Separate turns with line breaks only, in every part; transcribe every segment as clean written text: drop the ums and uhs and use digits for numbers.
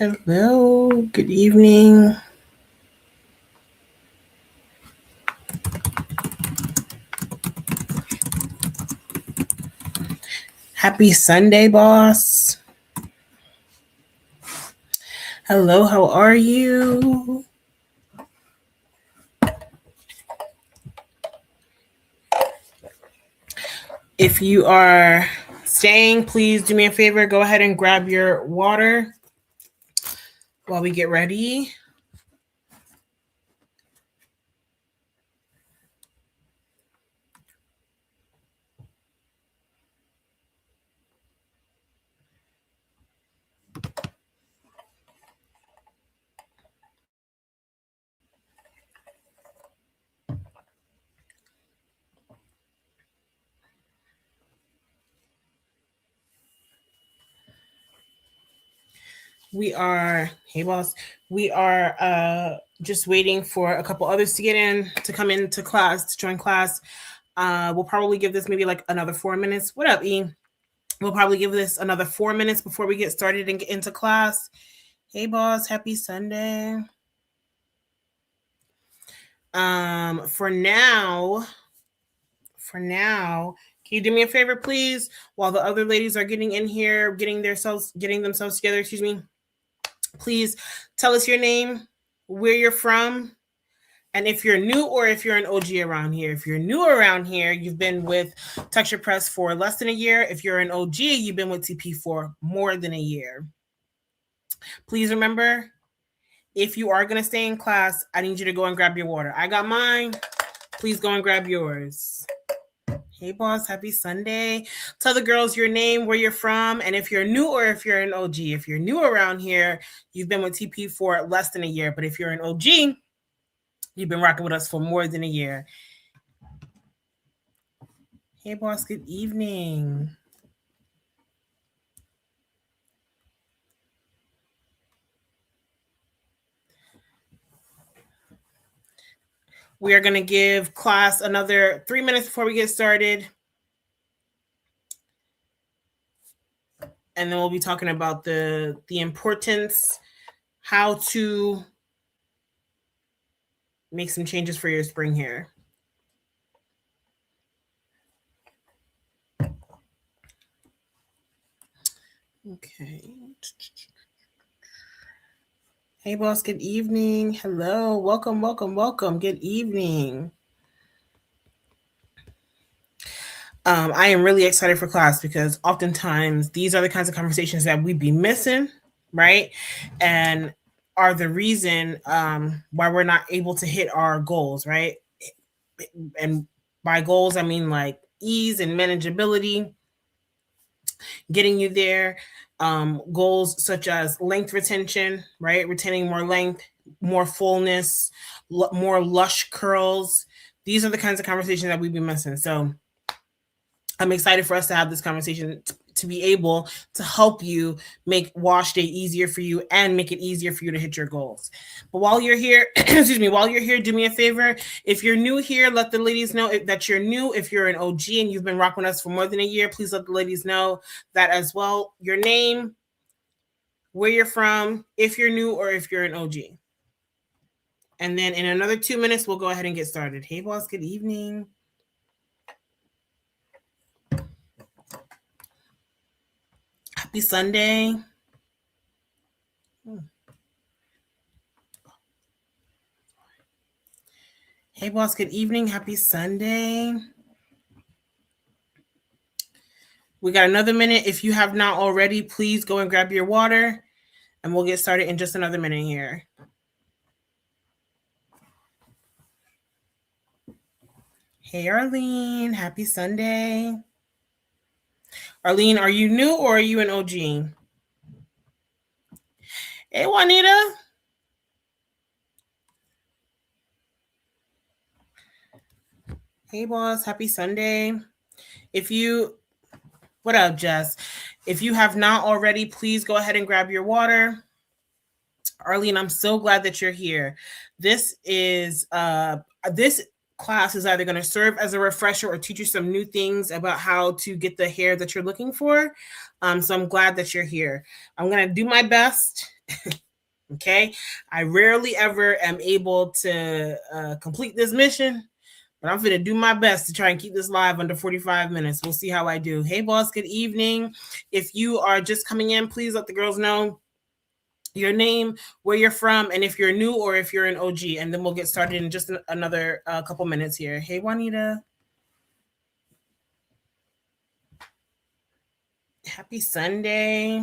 Hello, good evening. Happy Sunday, boss. Hello, how are you? If you are staying, please do me a favor. Go ahead and grab your water while we get ready. Hey boss, we are just waiting for a couple others to get in, to come into class, to join class. We'll probably give this maybe like another 4 minutes. What up, E? We'll probably give this another 4 minutes before we get started and get into class. Hey boss, happy Sunday. For now, can you do me a favor, please? While the other ladies are getting in here, getting themselves together, excuse me. Please tell us your name, where you're from, and if you're new or if you're an OG around here. If you're new around here, you've been with Texture Press for less than a year. If you're an OG, you've been with TP for more than a year. Please remember, if you are going to stay in class, I need you to go and grab your water. I got mine. Please go and grab yours. Hey, boss. Happy Sunday. Tell the girls your name, where you're from, and if you're new or if you're an OG. If you're new around here, you've been with TP for less than a year. But if you're an OG, you've been rocking with us for more than a year. Hey, boss. Good evening. We are going to give class another 3 minutes before we get started. And then we'll be talking about the importance, how to make some changes for your spring hair. Okay. Hey, boss. Good evening. Hello. Welcome. Good evening. I am really excited for class because oftentimes these are the kinds of conversations that we'd be missing, right? And are the reason why we're not able to hit our goals, right? And by goals, I mean like ease and manageability, getting you there. Goals such as length retention, right? Retaining more length, more fullness, more lush curls. These are the kinds of conversations that we've been missing. So I'm excited for us to have this conversation to be able to help you make wash day easier for you and make it easier for you to hit your goals. But while you're here, do me a favor. If you're new here, let the ladies know that you're new. If you're an OG and you've been rocking us for more than a year, please let the ladies know that as well. Your name, where you're from, if you're new or if you're an OG. And then in another 2 minutes, we'll go ahead and get started. Hey, boss, good evening. Happy Sunday. Hey, boss, good evening. Happy Sunday. We got another minute. If you have not already, please go and grab your water, and we'll get started in just another minute here. Hey, Arlene. Happy Sunday. Arlene, are you new or are you an OG? Hey, Juanita. Hey, boss. Happy Sunday. What up, Jess? If you have not already, please go ahead and grab your water. Arlene, I'm so glad that you're here. This class is either going to serve as a refresher or teach you some new things about how to get the hair that you're looking for. So I'm glad that you're here. I'm going to do my best Okay, I rarely ever am able to complete this mission, but I'm going to do my best to try and keep this live under 45 minutes. We'll see how I do. Hey, boss, good evening. If you are just coming in, please let the girls know your name, where you're from, and if you're new or if you're an OG, and then we'll get started in just another couple minutes here. Hey, Juanita. Happy Sunday.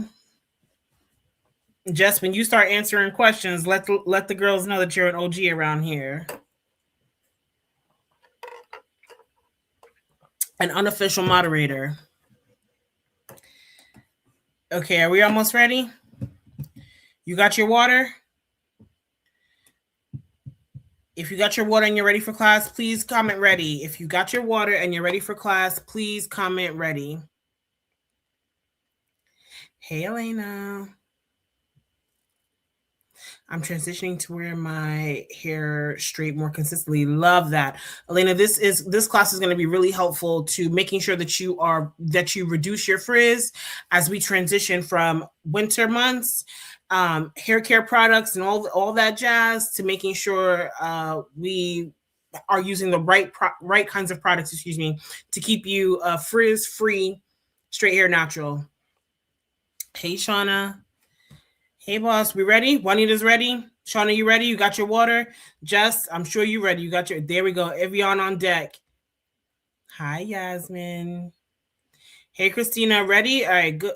Just when you start answering questions, let the girls know that you're an OG around here. An unofficial moderator. Okay, are we almost ready? You got your water? If you got your water and you're ready for class, please comment ready. If you got your water and you're ready for class, please comment ready. Hey, Elena. I'm transitioning to wear my hair straight more consistently. Love that. Elena, this class is going to be really helpful to making sure that you reduce your frizz as we transition from winter months, hair care products and all that jazz, to making sure we are using the right kinds of products, to keep you frizz free, straight hair natural. Hey, Shauna. Hey, boss, we ready? Juanita's ready. Shauna, you ready? You got your water? Jess, I'm sure you're ready. You got your, there we go. Evian on deck. Hi, Yasmin. Hey, Christina, ready? All right, good.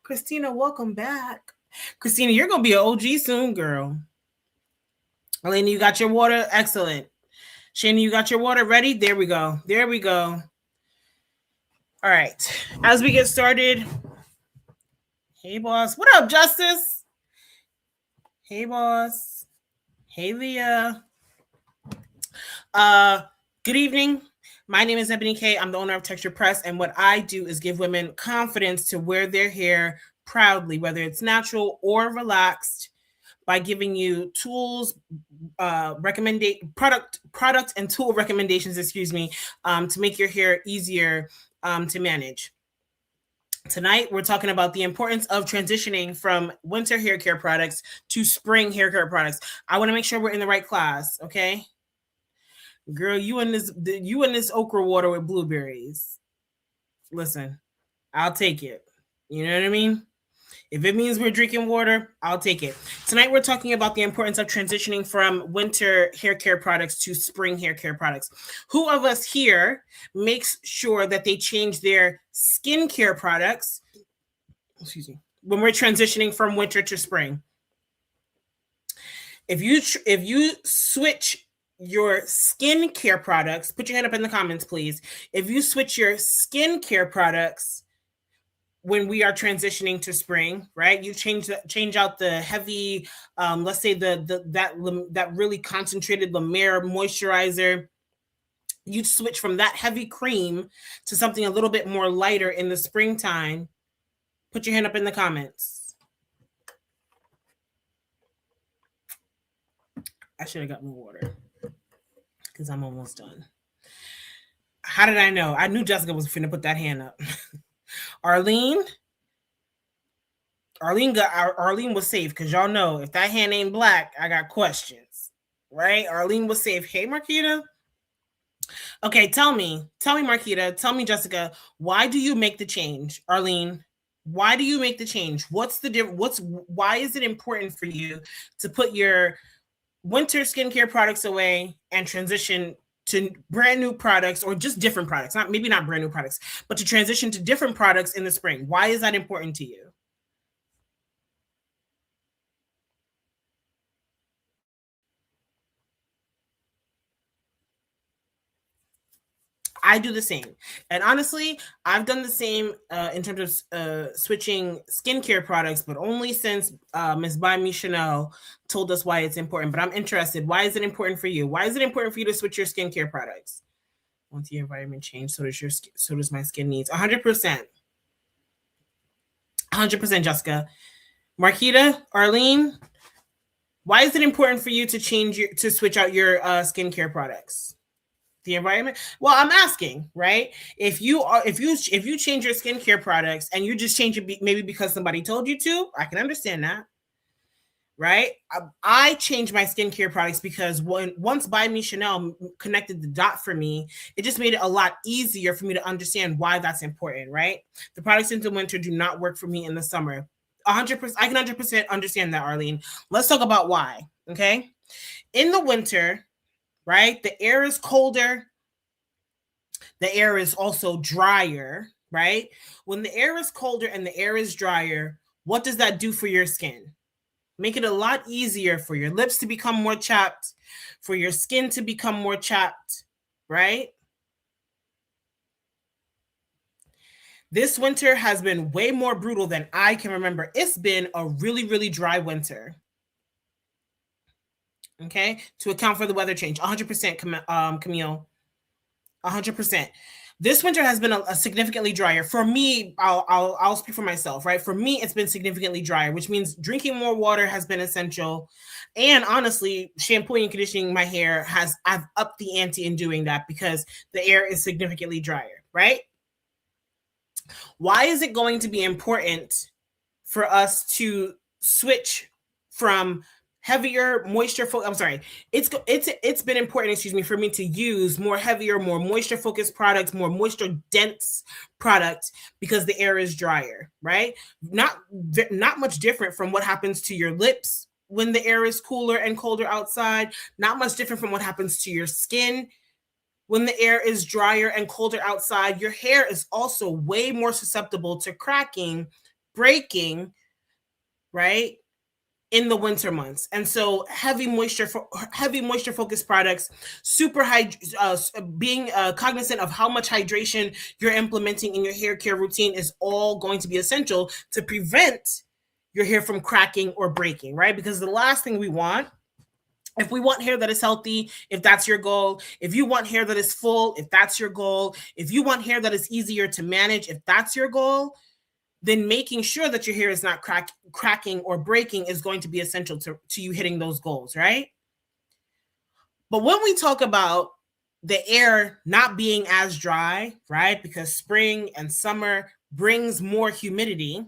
Christina, welcome back. Christina, you're going to be an OG soon, girl. Elena, you got your water? Excellent. Shana, you got your water? Ready? There we go. There we go. All right. As we get started, hey, boss. What up, Justice? Hey, boss. Hey, Leah. Good evening. My name is Ebony K. I'm the owner of Texture Press, and what I do is give women confidence to wear their hair proudly, whether it's natural or relaxed, by giving you tools, product and tool recommendations, to make your hair easier to manage. Tonight, we're talking about the importance of transitioning from winter hair care products to spring hair care products. I want to make sure we're in the right class, okay? Girl, you in this okra water with blueberries. Listen, I'll take it. You know what I mean? If it means we're drinking water, I'll take it. Tonight, we're talking about the importance of transitioning from winter hair care products to spring hair care products. Who of us here makes sure that they change their skincare products, when we're transitioning from winter to spring? If you switch your skincare products, put your hand up in the comments, please. If you switch your skincare products when we are transitioning to spring, right? You change out the heavy, let's say that really concentrated La Mer moisturizer. You switch from that heavy cream to something a little bit more lighter in the springtime. Put your hand up in the comments. I should have got more water because I'm almost done. How did I know? I knew Jessica was finna put that hand up. Arlene was safe, because y'all know if that hand ain't black, I got questions, right? Arlene was safe. Hey, Marquita. Okay, tell me, Marquita, tell me, Jessica, why do you make the change? Arlene, why do you make the change? Why is it important for you to put your winter skincare products away and transition to brand new products, or just different products? Maybe not brand new products, but to transition to different products in the spring. Why is that important to you? I do the same. And honestly, I've done the same in terms of switching skincare products, but only since Ms. By Me Chanel told us why it's important. But I'm interested. Why is it important for you? Why is it important for you to switch your skincare products? Once the environment changes, so does my skin needs. 100%. 100%, Jessica. Marquita, Arlene, why is it important for you to switch out your skincare products? The environment? Well, I'm asking, right? If you change your skincare products and you just change it maybe because somebody told you to, I can understand that. right? I changed my skincare products because once By Me Chanel connected the dot for me, it just made it a lot easier for me to understand why that's important, right? The products in the winter do not work for me in the summer. 100%, I can 100% understand that, Arlene. Let's talk about why, okay? In the winter, right, the air is colder, the air is also drier, right? When the air is colder and the air is drier, what does that do for your skin? Make it a lot easier for your lips to become more chapped, for your skin to become more chapped, right? This winter has been way more brutal than I can remember. It's been a really, really dry winter. Okay, to account for the weather change, 100%, Camille, 100%. This winter has been a significantly drier for me. I'll speak for myself, right? For me, it's been significantly drier, which means drinking more water has been essential, and honestly, shampooing and conditioning my hair I've upped the ante in doing that because the air is significantly drier, right? Why is it going to be important for us to switch from heavier moisture I'm sorry, it's been important, excuse me, for me to use more heavier, more moisture focused products, more moisture dense products because the air is drier, right? Not much different from what happens to your lips when the air is cooler and colder outside, not much different from what happens to your skin when the air is drier and colder outside. Your hair is also way more susceptible to cracking, breaking, right, in the winter months. And so heavy moisture focused products, being cognizant of how much hydration you're implementing in your hair care routine is all going to be essential to prevent your hair from cracking or breaking, right? Because the last thing we want, if we want hair that is healthy, if that's your goal, if you want hair that is full, if that's your goal, if you want hair that is easier to manage, if that's your goal, then making sure that your hair is not cracking or breaking is going to be essential to you hitting those goals, right? But when we talk about the air not being as dry, right, because spring and summer brings more humidity,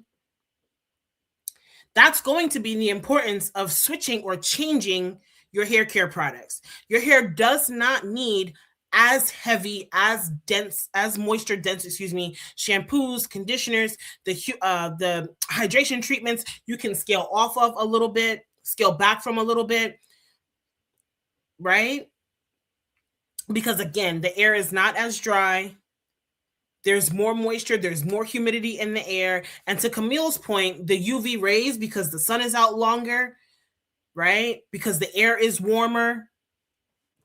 that's going to be the importance of switching or changing your hair care products. Your hair does not need as heavy, as dense, as moisture dense, excuse me, shampoos, conditioners, the hydration treatments you can scale off of a little bit, scale back from a little bit, right? Because again, the air is not as dry. There's more moisture, there's more humidity in the air. And to Camille's point, the UV rays, because the sun is out longer, right? Because the air is warmer,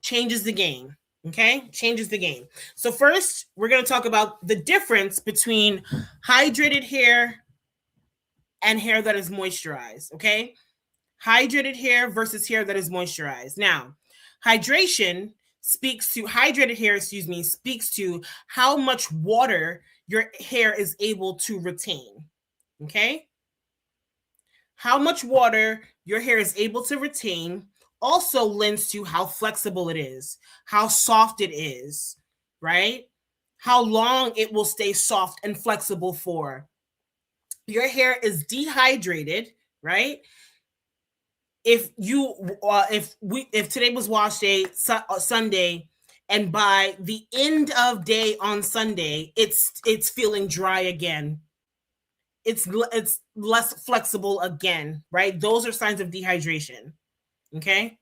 changes the game. Okay, changes the game. So first, we're going to talk about the difference between hydrated hair and hair that is moisturized. Okay, hydrated hair versus hair that is moisturized. Now, hydrated hair, excuse me, speaks to how much water your hair is able to retain. Okay, how much water your hair is able to retain also lends to how flexible it is, how soft it is, right? How long it will stay soft and flexible for. Your hair is dehydrated, right? If today was wash day, Sunday, and by the end of day on Sunday, it's feeling dry again. It's less flexible again, right? Those are signs of dehydration. Okay.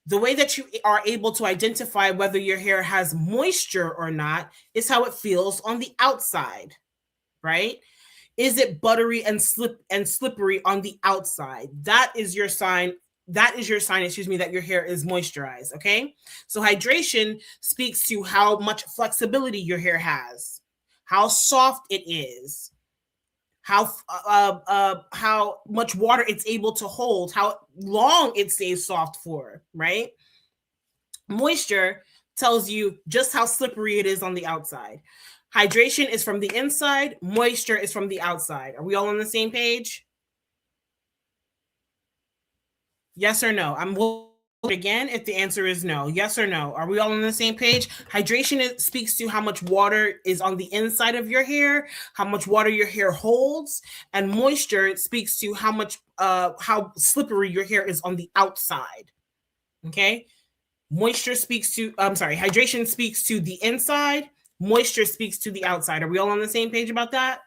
The way that you are able to identify whether your hair has moisture or not is how it feels on the outside, right? Is it buttery and slippery on the outside? That is your sign. That is your sign, excuse me, that your hair is moisturized. Okay. So hydration speaks to how much flexibility your hair has, how soft it is, how much water it's able to hold, how long it stays soft for, right? Moisture tells you just how slippery it is on the outside. Hydration is from the inside, moisture is from the outside. Are we all on the same page? Yes or no? again if the answer is no. Yes or no? Are we all on the same page? Hydration speaks to how much water is on the inside of your hair, how much water your hair holds, and moisture speaks to how slippery your hair is on the outside. Okay? Hydration speaks to the inside, moisture speaks to the outside. Are we all on the same page about that?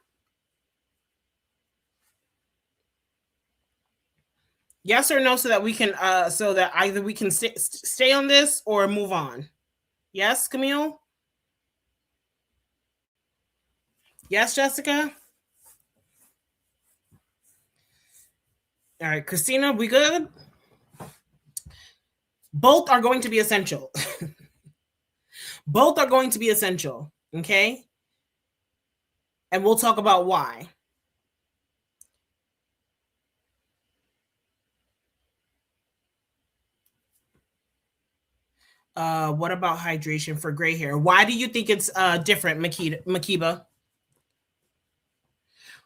Yes or no, so that we can so that either we can stay on this or move on. Yes, Camille? Yes, Jessica? All right, Christina, we good? Both are going to be essential. Both are going to be essential, okay? And we'll talk about why. What about hydration for gray hair? Why do you think it's different, Makiba?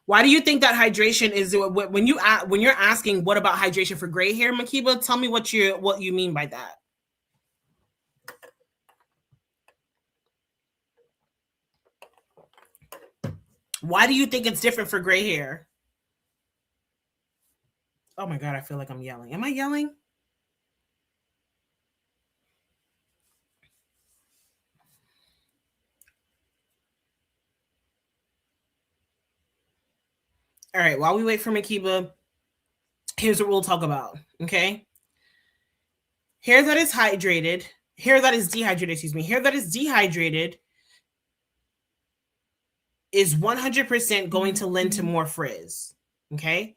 Why do you think that hydration is when you're asking what about hydration for gray hair, Makiba? Tell me what you mean by that. Why do you think it's different for gray hair? Oh my God, I feel like I'm yelling. Am I yelling? All right, while we wait for Makiba, here's what we'll talk about, okay? Hair that is dehydrated, hair that is dehydrated is 100% going to lend to more frizz, okay?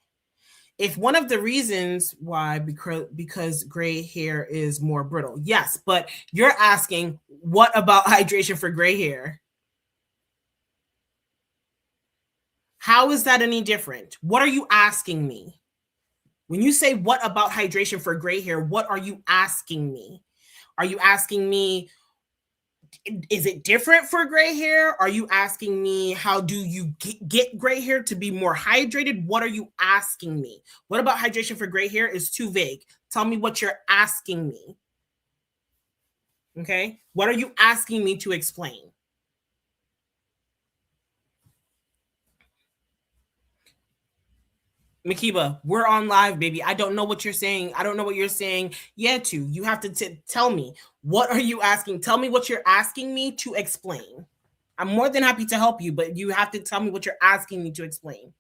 If one of the reasons why, because gray hair is more brittle, yes, but you're asking, what about hydration for gray hair? How is that any different? What are you asking me? When you say, what about hydration for gray hair, what are you asking me? Are you asking me, is it different for gray hair? Are you asking me, how do you get gray hair to be more hydrated? What are you asking me? What about hydration for gray hair is too vague. Tell me what you're asking me. Okay? What are you asking me to explain? Makiba, we're on live, baby. I don't know what you're saying. I don't know what you're saying. Yeah, to you have to tell me, what are you asking? Tell me what you're asking me to explain. I'm more than happy to help you, but you have to tell me what you're asking me to explain.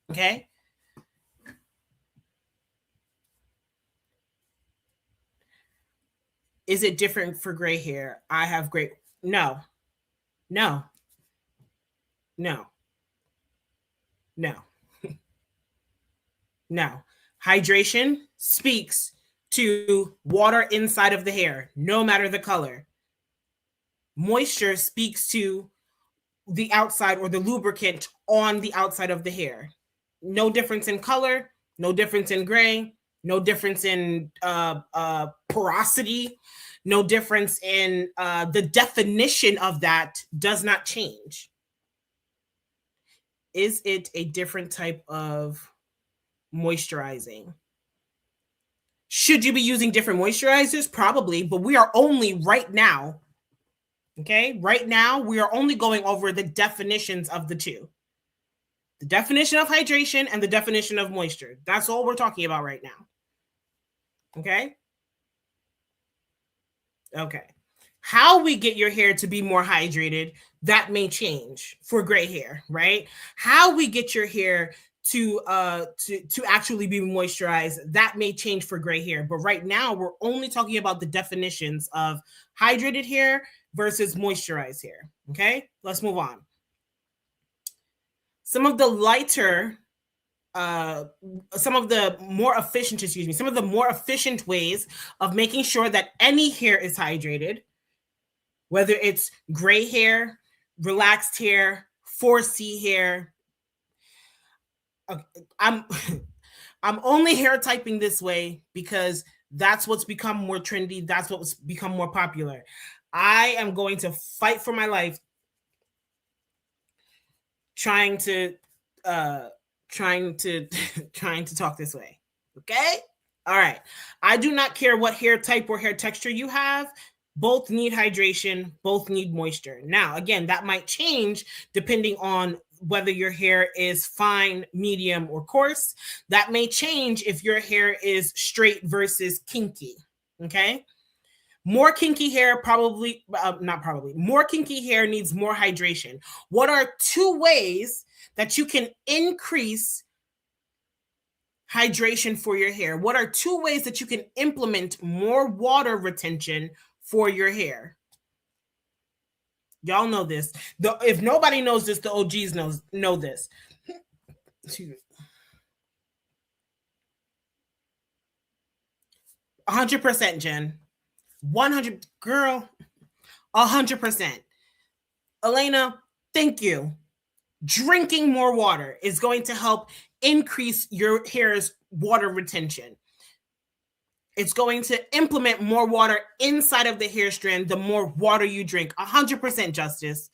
Okay? Is it different for gray hair? I have gray. No, no, no, no, no. Hydration speaks to water inside of the hair, no matter the color. Moisture speaks to the outside or the lubricant on the outside of the hair. No difference in color, no difference in gray, no difference in porosity, no difference in the definition of that does not change. Is it a different type of moisturizing? Should you be using different moisturizers? Probably, but we are only right now, okay? Right now, we are only going over the definitions of the two. The definition of hydration and the definition of moisture. That's all we're talking about right now. Okay? Okay. How we get your hair to be more hydrated, that may change for gray hair, right? How we get your hair to actually be moisturized, that may change for gray hair. But right now, we're only talking about the definitions of hydrated hair versus moisturized hair. Okay? Let's move on. Some of the lighter some of the more efficient ways of making sure that any hair is hydrated, whether it's gray hair, relaxed hair, 4C hair. I'm I'm only hair typing this way because that's what's become more trendy. That's what's become more popular. I am going to fight for my life trying to trying to talk this way. Okay? All right. I do not care what hair type or hair texture you have. Both need hydration, both need moisture. Now, again, that might change depending on whether your hair is fine, medium, or coarse. That may change if your hair is straight versus kinky. Okay. More kinky hair probably, not probably, more kinky hair needs more hydration. What are two ways that you can increase hydration for your hair? What are two ways that you can implement more water retention for your hair? Y'all know this. If nobody knows this, the OGs know this. 100%, Jen. 100, girl. 100%. Elena, thank you. Drinking more water is going to help increase your hair's water retention. It's going to implement more water inside of the hair strand the more water you drink. 100% Justice.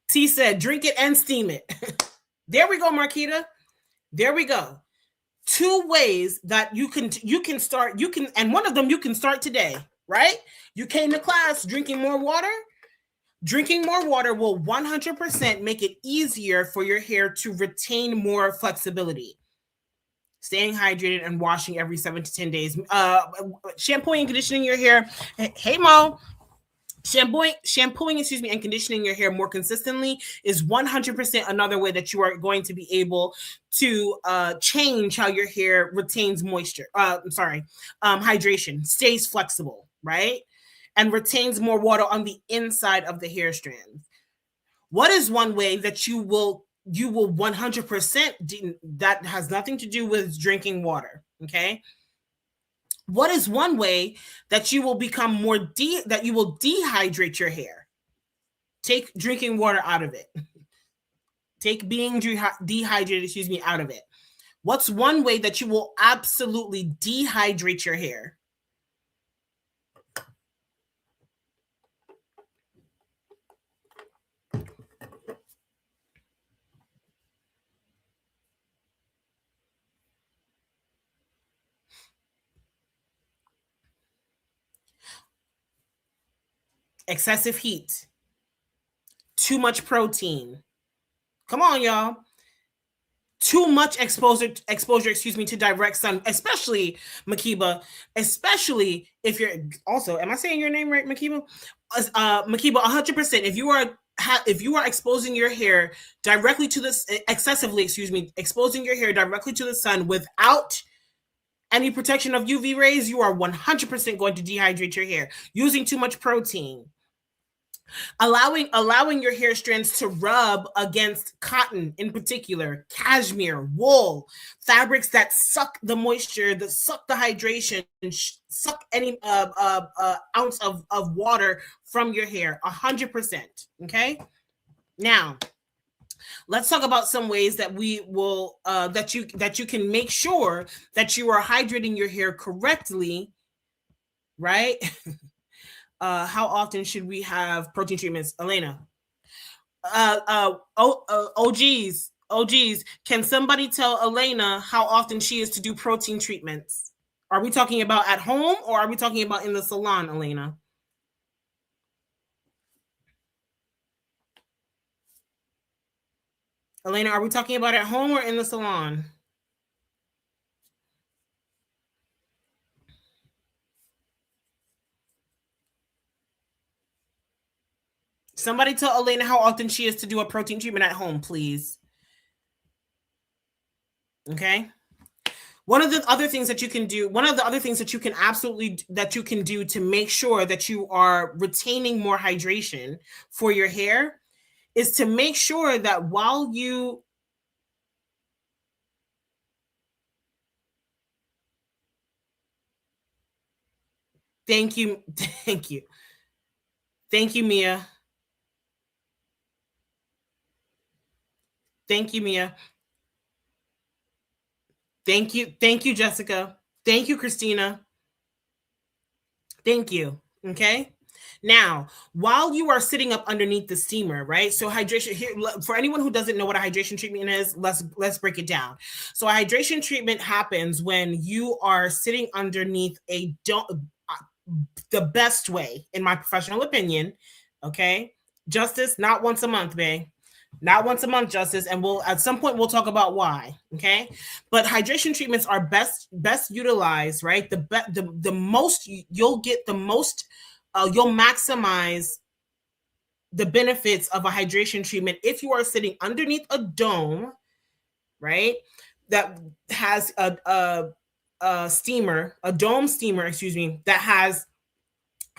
T said, drink it and steam it. There we go, Marquita. There we go. Two ways that you can start, and one of them you can start today, right? You came to class drinking more water. Drinking more water will 100% make it easier for your hair to retain more flexibility. Staying hydrated and washing every 7 to 10 days. Shampooing and conditioning your hair. Hey, Mo. Shampooing, and conditioning your hair more consistently is 100% another way that you are going to be able to change how your hair retains moisture. Hydration, stays flexible, right? And retains more water on the inside of the hair strand. What is one way that you will 100%, that has nothing to do with drinking water, okay? What is one way that you will become that you will dehydrate your hair? Take drinking water out of it. Take being dehydrated, out of it. What's one way that you will absolutely dehydrate your hair? Excessive heat. Too much protein. Come on, y'all. Too much exposure, to direct sun, especially Makiba, especially if you're also, am I saying your name right, Makiba? Makiba, 100%. If you are exposing your hair directly to this, excessively, exposing your hair directly to the sun without any protection of UV rays, you are 100% going to dehydrate your hair. Using too much protein, allowing your hair strands to rub against cotton, in particular cashmere, wool, fabrics that suck the moisture, that suck the hydration, suck any ounce of water from your hair. 100%. Okay, now let's talk about some ways that we will that you can make sure that you are hydrating your hair correctly, right? How often should we have protein treatments, Elena? OGs, can somebody tell Elena how often she is to do protein treatments? Are we talking about at home or are we talking about in the salon, Elena? Elena, are we talking about at home or in the salon? Somebody tell Elena how often she is to do a protein treatment at home, please. Okay. One of the other things that you can do to make sure that you are retaining more hydration for your hair is to make sure that while you Thank you, Mia. Thank you, Mia. Thank you, Jessica. Thank you, Christina. Thank you. Okay. Now, while you are sitting up underneath the steamer, right? So hydration here, for anyone who doesn't know what a hydration treatment is, let's break it down. So a hydration treatment happens when you are sitting underneath the best way, in my professional opinion, okay? Justice, not once a month, babe. Not once a month, Justice, and we'll at some point we'll talk about why. Okay, but hydration treatments are best utilized, right? The most you'll get the most, you'll maximize the benefits of a hydration treatment if you are sitting underneath a dome, right? That has a steamer, a dome steamer, excuse me, that has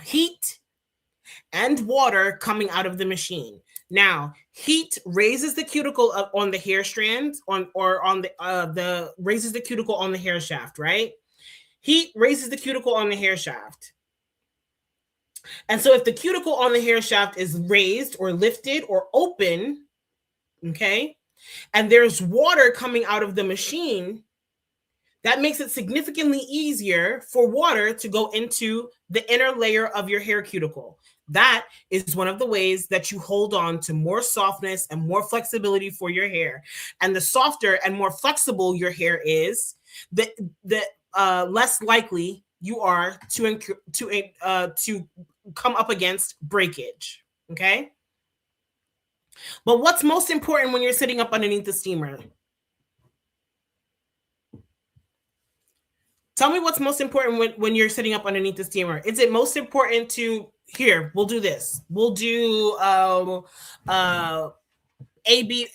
heat and water coming out of the machine. Now, heat raises the cuticle on the hair strands, raises the cuticle on the hair shaft, right? Heat raises the cuticle on the hair shaft. And so if the cuticle on the hair shaft is raised or lifted or open, okay, and there's water coming out of the machine, that makes it significantly easier for water to go into the inner layer of your hair cuticle. That is one of the ways that you hold on to more softness and more flexibility for your hair. And the softer and more flexible your hair is, the less likely you are to come up against breakage. Okay. But what's most important when you're sitting up underneath the steamer? Tell me what's most important when you're sitting up underneath the steamer. Is it most important to, here, we'll do this. We'll do A, B,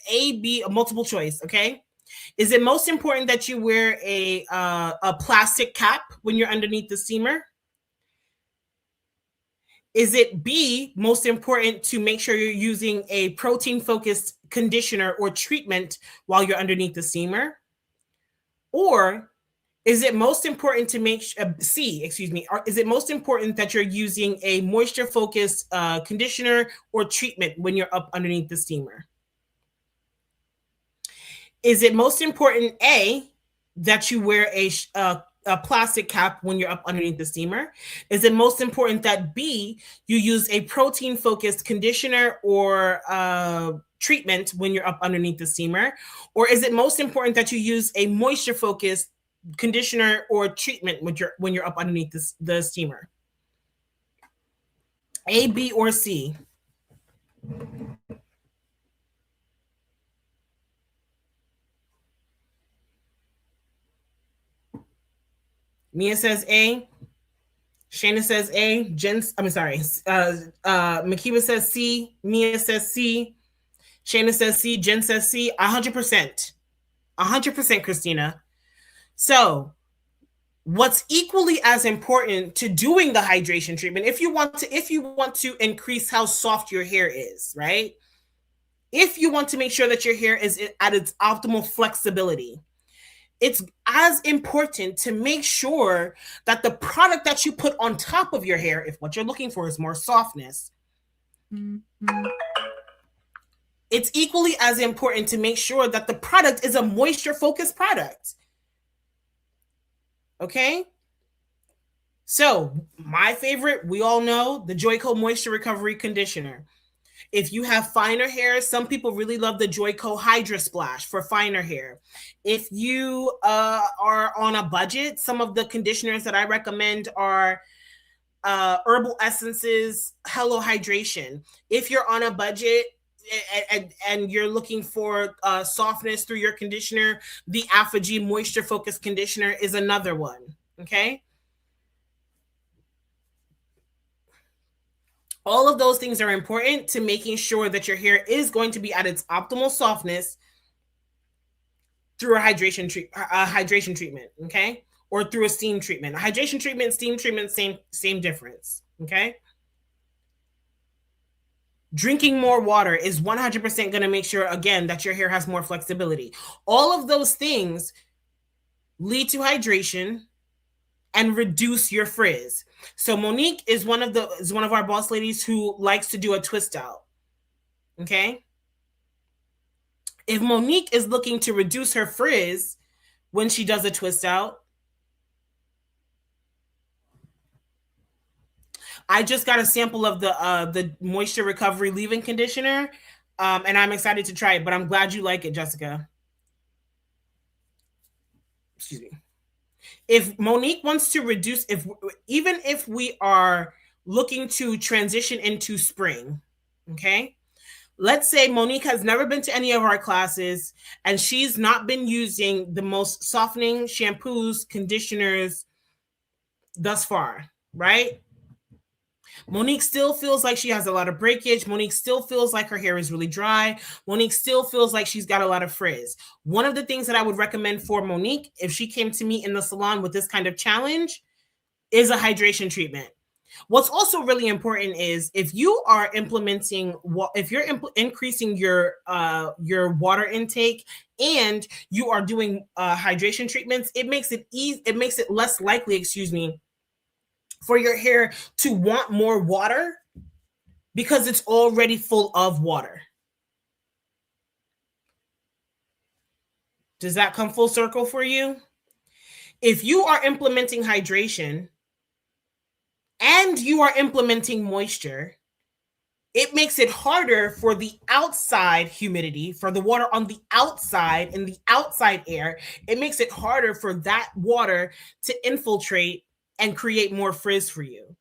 a multiple choice, okay? Is it most important that you wear a plastic cap when you're underneath the steamer? Is it B, most important to make sure you're using a protein-focused conditioner or treatment while you're underneath the steamer? Or is it most important to make C, excuse me, or is it most important that you're using a moisture-focused conditioner or treatment when you're up underneath the steamer? Is it most important, A, that you wear a plastic cap when you're up underneath the steamer? Is it most important that B, you use a protein-focused conditioner or treatment when you're up underneath the steamer? Or is it most important that you use a moisture-focused conditioner or treatment when you're up underneath the steamer? A, B, or C? Mia says A. Shayna says A. Makiba says C. Mia says C. Shayna says C. Jen says C. 100%. 100%, Christina. So what's equally as important to doing the hydration treatment, if you want to increase how soft your hair is, right? If you want to make sure that your hair is at its optimal flexibility, it's as important to make sure that the product that you put on top of your hair, if what you're looking for is more softness, it's equally as important to make sure that the product is a moisture-focused product. Okay? So, my favorite, we all know, the Joico Moisture Recovery Conditioner. If you have finer hair, some people really love the Joico Hydra Splash for finer hair. If you are on a budget, some of the conditioners that I recommend are Herbal Essences Hello Hydration. If you're on a budget and you're looking for softness through your conditioner, the Alpha-G Moisture Focused Conditioner is another one, okay? All of those things are important to making sure that your hair is going to be at its optimal softness through a hydration treatment, okay? Or through a steam treatment. A hydration treatment, steam treatment, same difference, okay? Drinking more water is 100% going to make sure, again, that your hair has more flexibility. All of those things lead to hydration and reduce your frizz. So Monique is one of our boss ladies who likes to do a twist out. Okay? If Monique is looking to reduce her frizz when she does a twist out, I just got a sample of the moisture recovery leave-in conditioner, and I'm excited to try it. But I'm glad you like it, Jessica. Excuse me. If Monique wants to reduce, if even if we are looking to transition into spring, okay, let's say Monique has never been to any of our classes and she's not been using the most softening shampoos, conditioners thus far, right? Monique still feels like she has a lot of breakage. Monique still feels like her hair is really dry. Monique still feels like she's got a lot of frizz. One of the things that I would recommend for Monique, if she came to me in the salon with this kind of challenge, is a hydration treatment. What's also really important is if you are implementing, if you're increasing your water intake and you are doing hydration treatments, it makes it easy. It makes it less likely, excuse me, for your hair to want more water because it's already full of water. Does that come full circle for you? If you are implementing hydration and you are implementing moisture, it makes it harder for the outside humidity, for the water on the outside, in the outside air. It makes it harder for that water to infiltrate and create more frizz for you.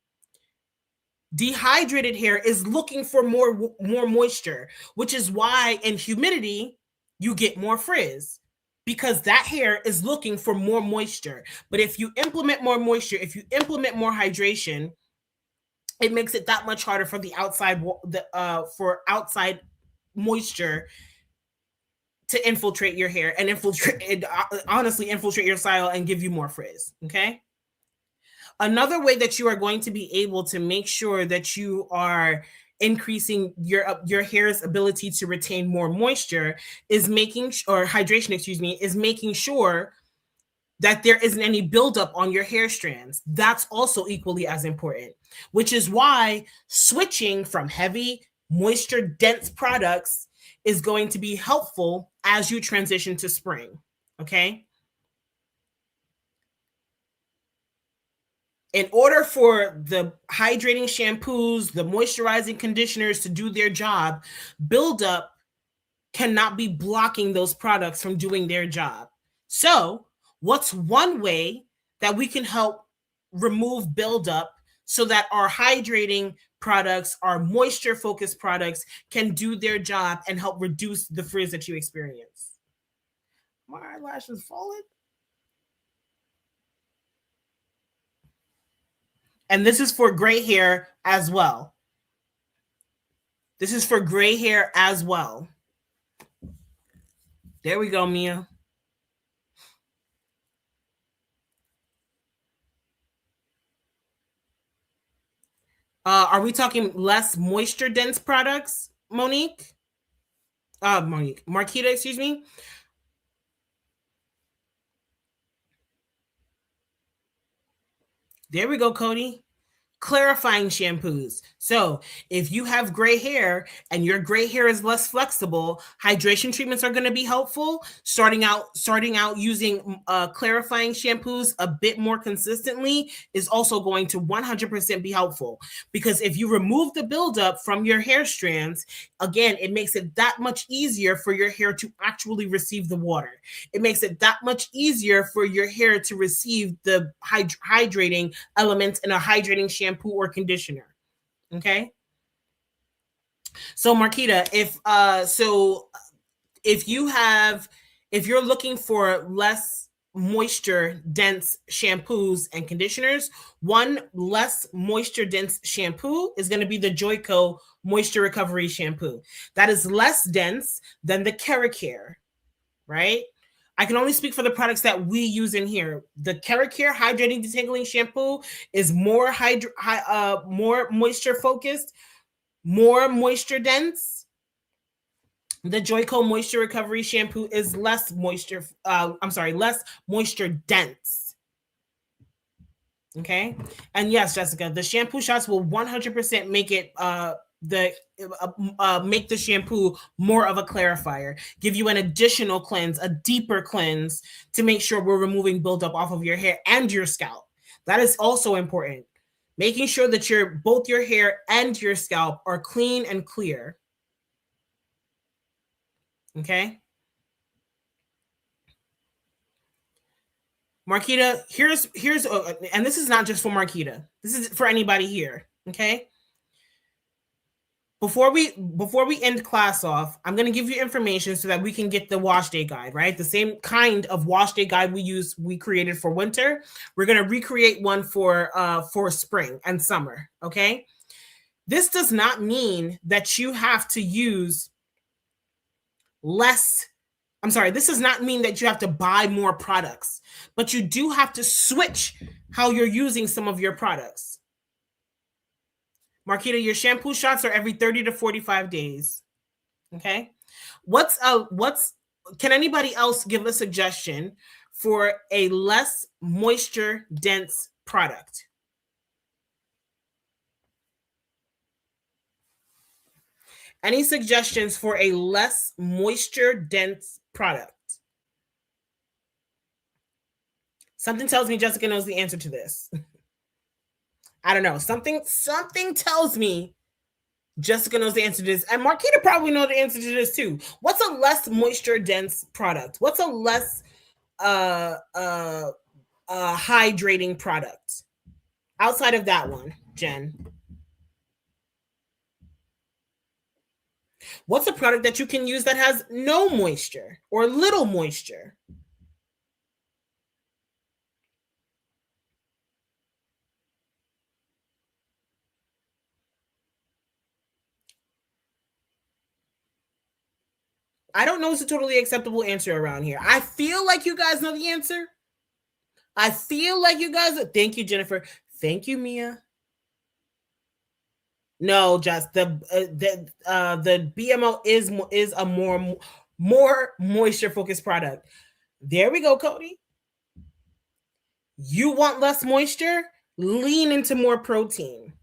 Dehydrated hair is looking for more moisture, which is why in humidity you get more frizz, because that hair is looking for more moisture. But if you implement more moisture, if you implement more hydration, it makes it that much harder for the outside for outside moisture to infiltrate your hair and honestly infiltrate your style and give you more frizz. Okay. Another way that you are going to be able to make sure that you are increasing your hair's ability to retain more moisture is hydration, excuse me, is making sure that there isn't any buildup on your hair strands. That's also equally as important, which is why switching from heavy, moisture dense products is going to be helpful as you transition to spring. Okay. In order for the hydrating shampoos, the moisturizing conditioners to do their job, buildup cannot be blocking those products from doing their job. So, what's one way that we can help remove buildup so that our hydrating products, our moisture focused products can do their job and help reduce the frizz that you experience? My eyelashes falling. And this is for gray hair as well. This is for gray hair as well. There we go, Mia. Are we talking less moisture dense products, Monique? Marquita, excuse me. There we go, Cody. Clarifying shampoos. So if you have gray hair and your gray hair is less flexible, hydration treatments are going to be helpful. Starting out using clarifying shampoos a bit more consistently is also going to 100% be helpful, because if you remove the buildup from your hair strands, again, it makes it that much easier for your hair to actually receive the water. It makes it that much easier for your hair to receive the hydrating elements in a hydrating shampoo or conditioner. Okay. So Marquita, if you're looking for less moisture dense shampoos and conditioners, one less moisture dense shampoo is going to be the Joico moisture recovery shampoo. That is less dense than the Keracare, right? I can only speak for the products that we use in here. The Keracare hydrating detangling shampoo is more more moisture focused, more moisture dense. The Joico moisture recovery shampoo is less moisture. Less moisture dense. Okay, and yes, Jessica, the shampoo shots will 100% make it make the shampoo more of a clarifier, give you an additional cleanse, a deeper cleanse to make sure we're removing buildup off of your hair and your scalp. That is also important. Making sure that both your hair and your scalp are clean and clear. Okay. Marquita, here's and this is not just for Marquita. This is for anybody here. Okay. Before we end class off, I'm going to give you information so that we can get the wash day guide, right? The same kind of wash day guide we created for winter. We're going to recreate one for spring and summer, okay? This does not mean that you have to use less. I'm sorry, this does not mean that you have to buy more products, but you do have to switch how you're using some of your products. Marquita, your shampoo shots are every 30 to 45 days. Okay. Can anybody else give a suggestion for a less moisture dense product? Any suggestions for a less moisture dense product? Something tells me Jessica knows the answer to this. I don't know. Something tells me Jessica knows the answer to this. And Marquita probably knows the answer to this too. What's a less moisture dense product? What's a less hydrating product? Outside of that one, Jen. What's a product that you can use that has no moisture or little moisture? I don't know it's a totally acceptable answer around here. I feel like you guys know the answer. I feel like you guys. Thank you, Jennifer. Thank you, Mia. No, just the BMO is a more moisture focused product. There we go, Cody. You want less moisture? Lean into more protein.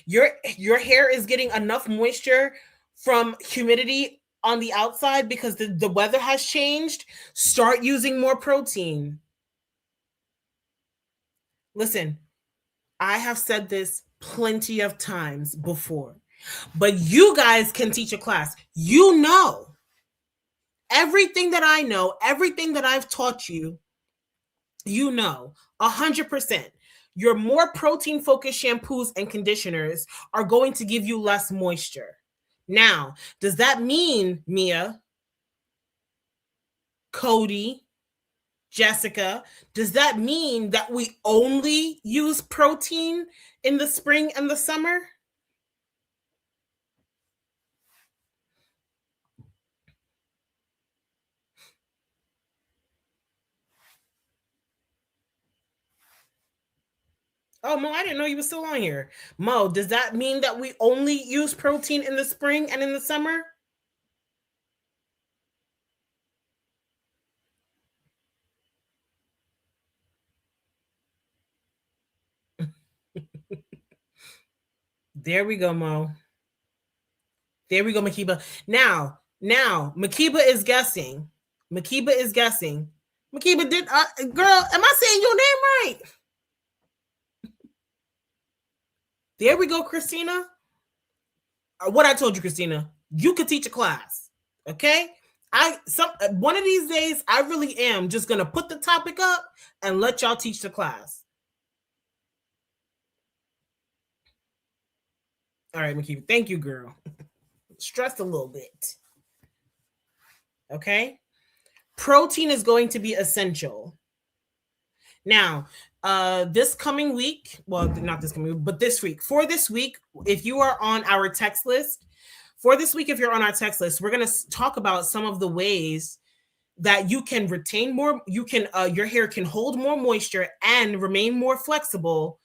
Your hair is getting enough moisture from humidity on the outside because the weather has changed. Start using more protein. Listen, I have said this plenty of times before, but you guys can teach a class. You know everything that I know, everything that I've taught you, you know 100%. Your more protein focused shampoos and conditioners are going to give you less moisture. Now, does that mean, Mia, Cody, Jessica, does that mean that we only use protein in the spring and the summer? Oh, Mo, I didn't know you were still on here. Mo, does that mean that we only use protein in the spring and in the summer? There we go, Mo. There we go, Makiba. Now, Makiba is guessing. Makiba is guessing. Makiba, girl, am I saying your name right? There we go, Christina. What I told you, Christina, you could teach a class. Okay? One of these days, I really am just gonna put the topic up and let y'all teach the class. All right, Makiba. Thank you, girl. Stressed a little bit. Okay? Protein is going to be essential. Now, this coming week, well, not this coming week, but this week, if you are on our text list, we're going to talk about some of the ways that you can retain more, your hair can hold more moisture and remain more flexible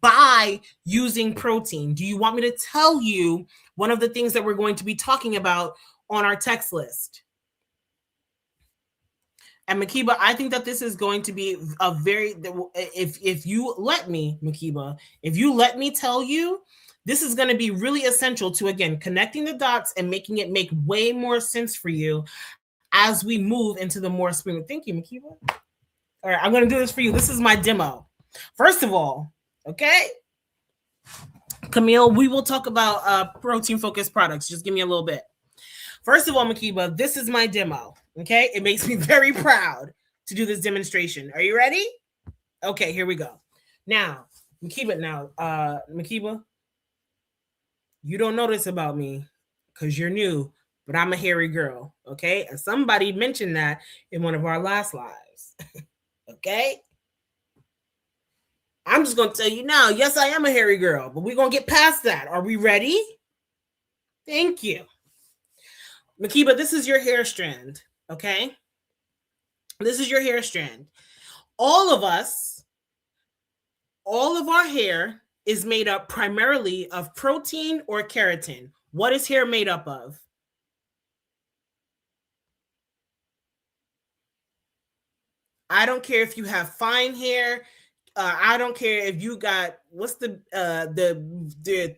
by using protein. Do you want me to tell you one of the things that we're going to be talking about on our text list? And Makiba, I think that this is going to be a very, if you let me, Makiba, if you let me tell you, this is going to be really essential to, again, connecting the dots and making it make way more sense for you as we move into the more spring. Thank you, Makiba. All right, I'm going to do this for you. This is my demo. First of all, Okay? Camille, we will talk about protein focused products. Just give me a little bit. First of all, Makiba, this is my demo. Okay? It makes me very proud to do this demonstration. Are you ready? Okay, here we go. Now, Makiba, you don't know this about me because you're new, but I'm a hairy girl. Okay? And somebody mentioned that in one of our last lives. Okay? I'm just going to tell you now, yes, I am a hairy girl, but we're going to get past that. Are we ready? Thank you. Makiba, this is your hair strand, okay? This is your hair strand. All of us, all of our hair is made up primarily of protein or keratin. What is hair made up of? I don't care if you have fine hair. I don't care if you got what's the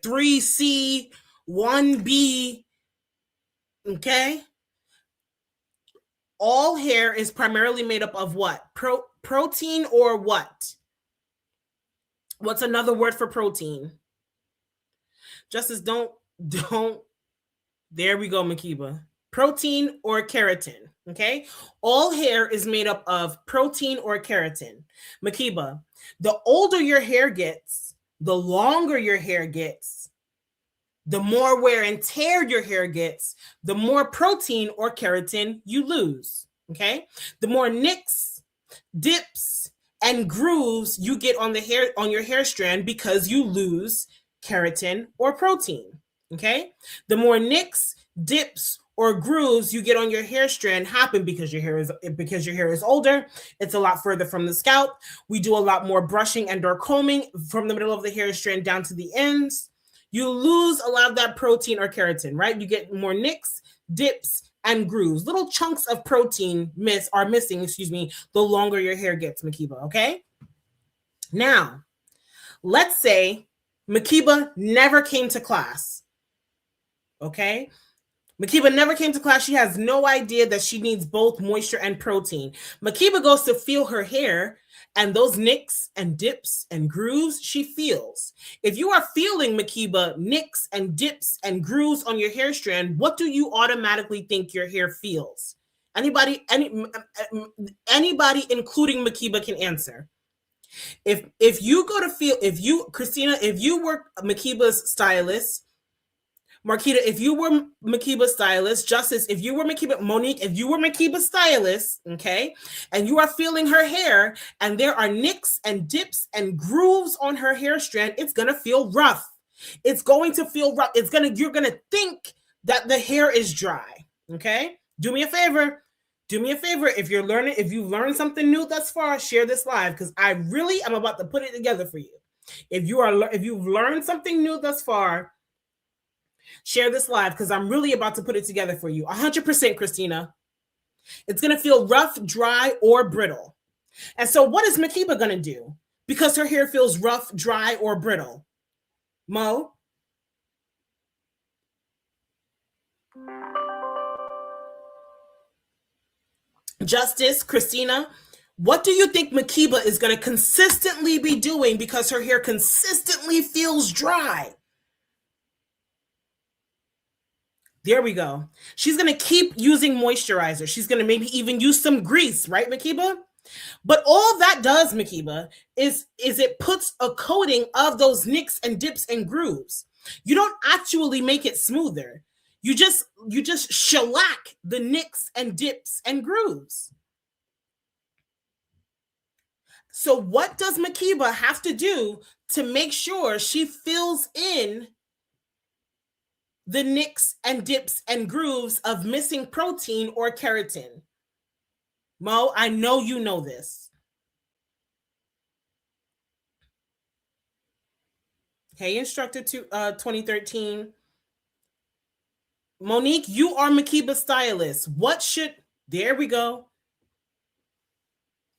3C, 1B, okay? All hair is primarily made up of what? Protein or what? What's another word for protein? Justice, don't. There we go, Makiba. Protein or keratin, okay? All hair is made up of protein or keratin. Makiba, the older your hair gets, the longer your hair gets, the more wear and tear your hair gets, the more protein or keratin you lose, okay? The more nicks, dips, and grooves you get on the hair on your hair strand because you lose keratin or protein, okay? The more nicks, dips, or grooves you get on your hair strand happen because your hair is older. It's a lot further from the scalp. We do a lot more brushing and or combing from the middle of the hair strand down to the ends. You lose a lot of that protein or keratin, right? You get more nicks, dips, and grooves. Little chunks of protein are missing, the longer your hair gets, Makiba, okay? Now, let's say Makiba never came to class, okay? Makiba never came to class. She has no idea that she needs both moisture and protein. Makiba goes to feel her hair, and those nicks and dips and grooves she feels. If you are feeling, Makiba, nicks and dips and grooves on your hair strand, what do you automatically think your hair feels? Anybody, including Makiba, can answer. If you go to feel, Christina, if you were Makiba's stylist, Marquita, if you were Makiba's stylist, Justice, if you were Makiba, Monique, if you were Makiba's stylist, okay, and you are feeling her hair and there are nicks and dips and grooves on her hair strand, it's going to feel rough. It's going to feel rough. You're going to think that the hair is dry, okay? Do me a favor. If you've learned something new thus far, share this live because I really am about to put it together for you. If you've learned something new thus far, share this live because I'm really about to put it together for you. 100%, Christina. It's going to feel rough, dry, or brittle. And so what is Makiba going to do? Because her hair feels rough, dry, or brittle. Mo? Justice, Christina, what do you think Makiba is going to consistently be doing because her hair consistently feels dry? There we go. She's going to keep using moisturizer. She's going to maybe even use some grease, right, Makiba? But all that does, Makiba, is it puts a coating of those nicks and dips and grooves. You don't actually make it smoother. You just shellac the nicks and dips and grooves. So what does Makiba have to do to make sure she fills in the nicks and dips and grooves of missing protein or keratin? Mo, I know you know this. Hey, Instructor 2013. Monique, you are Makiba's stylist. There we go.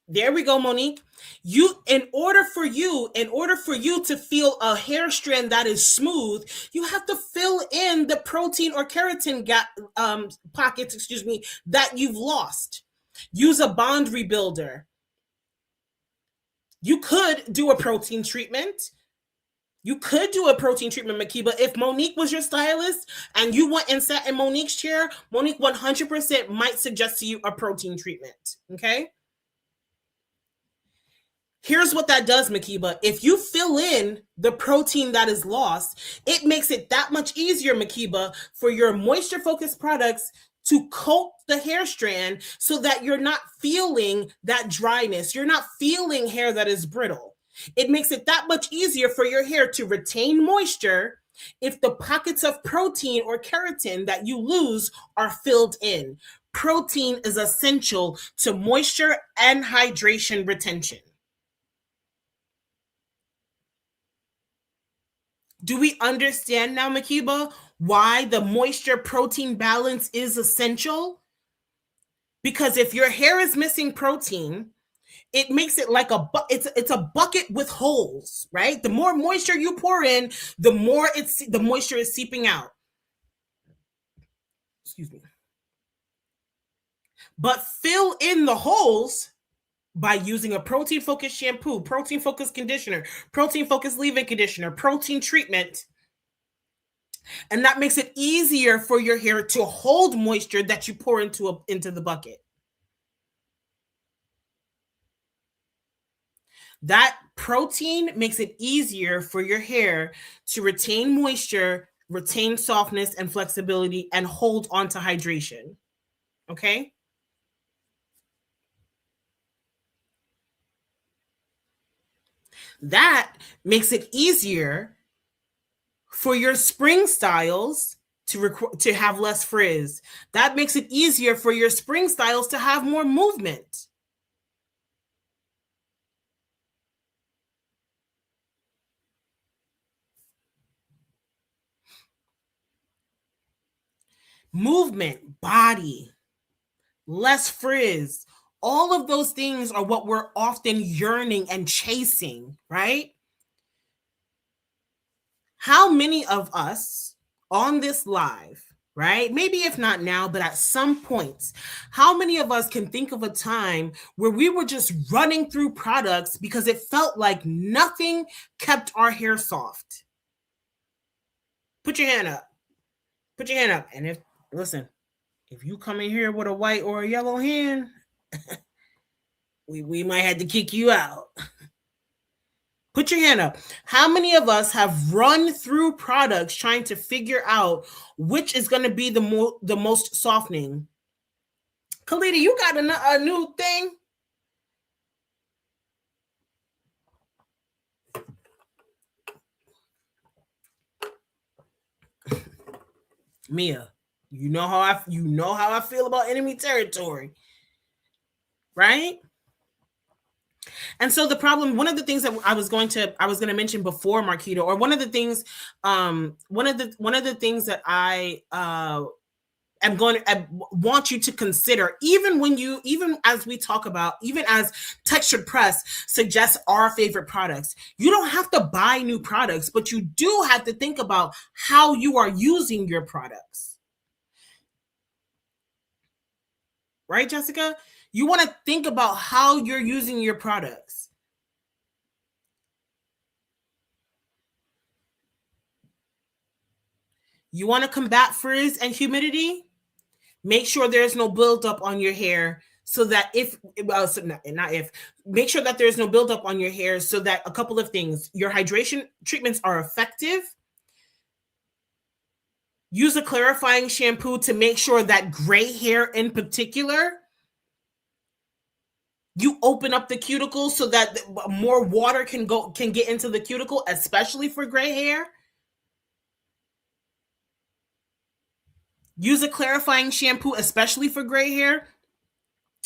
There we go, Monique. In order for you to feel a hair strand that is smooth, you have to fill in the protein or keratin pockets, that you've lost. Use a bond rebuilder. You could do a protein treatment. You could do a protein treatment, Makiba. If Monique was your stylist and you went and sat in Monique's chair, Monique 100% might suggest to you a protein treatment. Okay? Here's what that does, Makiba. If you fill in the protein that is lost, it makes it that much easier, Makiba, for your moisture focused products to coat the hair strand so that you're not feeling that dryness. You're not feeling hair that is brittle. It makes it that much easier for your hair to retain moisture if the pockets of protein or keratin that you lose are filled in. Protein is essential to moisture and hydration retention. Do we understand now, Makiba, why the moisture protein balance is essential? Because if your hair is missing protein, it makes it like it's a bucket with holes, right? The more moisture you pour in, the more the moisture is seeping out. Excuse me. But fill in the holes by using a protein focused shampoo, protein focused conditioner, protein focused leave-in conditioner, protein treatment. And that makes it easier for your hair to hold moisture that you pour into the bucket. That protein makes it easier for your hair to retain moisture, retain softness and flexibility, and hold on to hydration. Okay? That makes it easier for your spring styles to have less frizz. That makes it easier for your spring styles to have more movement. Movement, body, less frizz. All of those things are what we're often yearning and chasing, right? How many of us on this live, right? Maybe if not now, but at some points, how many of us can think of a time where we were just running through products because it felt like nothing kept our hair soft? Put your hand up. Put your hand up. And listen, if you come in here with a white or a yellow hand, we might have to kick you out. Put your hand up. How many of us have run through products trying to figure out which is going to be the most softening? Kalita, you got a new thing? Mia, you know how I feel about enemy territory, right? And so the problem, one of the things that I was going to mention before, Marquita, or one of the things that I I want you to consider, even as we talk about, even as Textured Press suggests our favorite products, you don't have to buy new products, but you do have to think about how you are using your products. Right, Jessica? You want to think about how you're using your products. You want to combat frizz and humidity? Make sure there's no buildup on your hair so that make sure that there's no buildup on your hair so that a couple of things, your hydration treatments are effective. Use a clarifying shampoo to make sure that gray hair in particular, you open up the cuticle so that more water can get into the cuticle, especially for gray hair. Use a clarifying shampoo, especially for gray hair.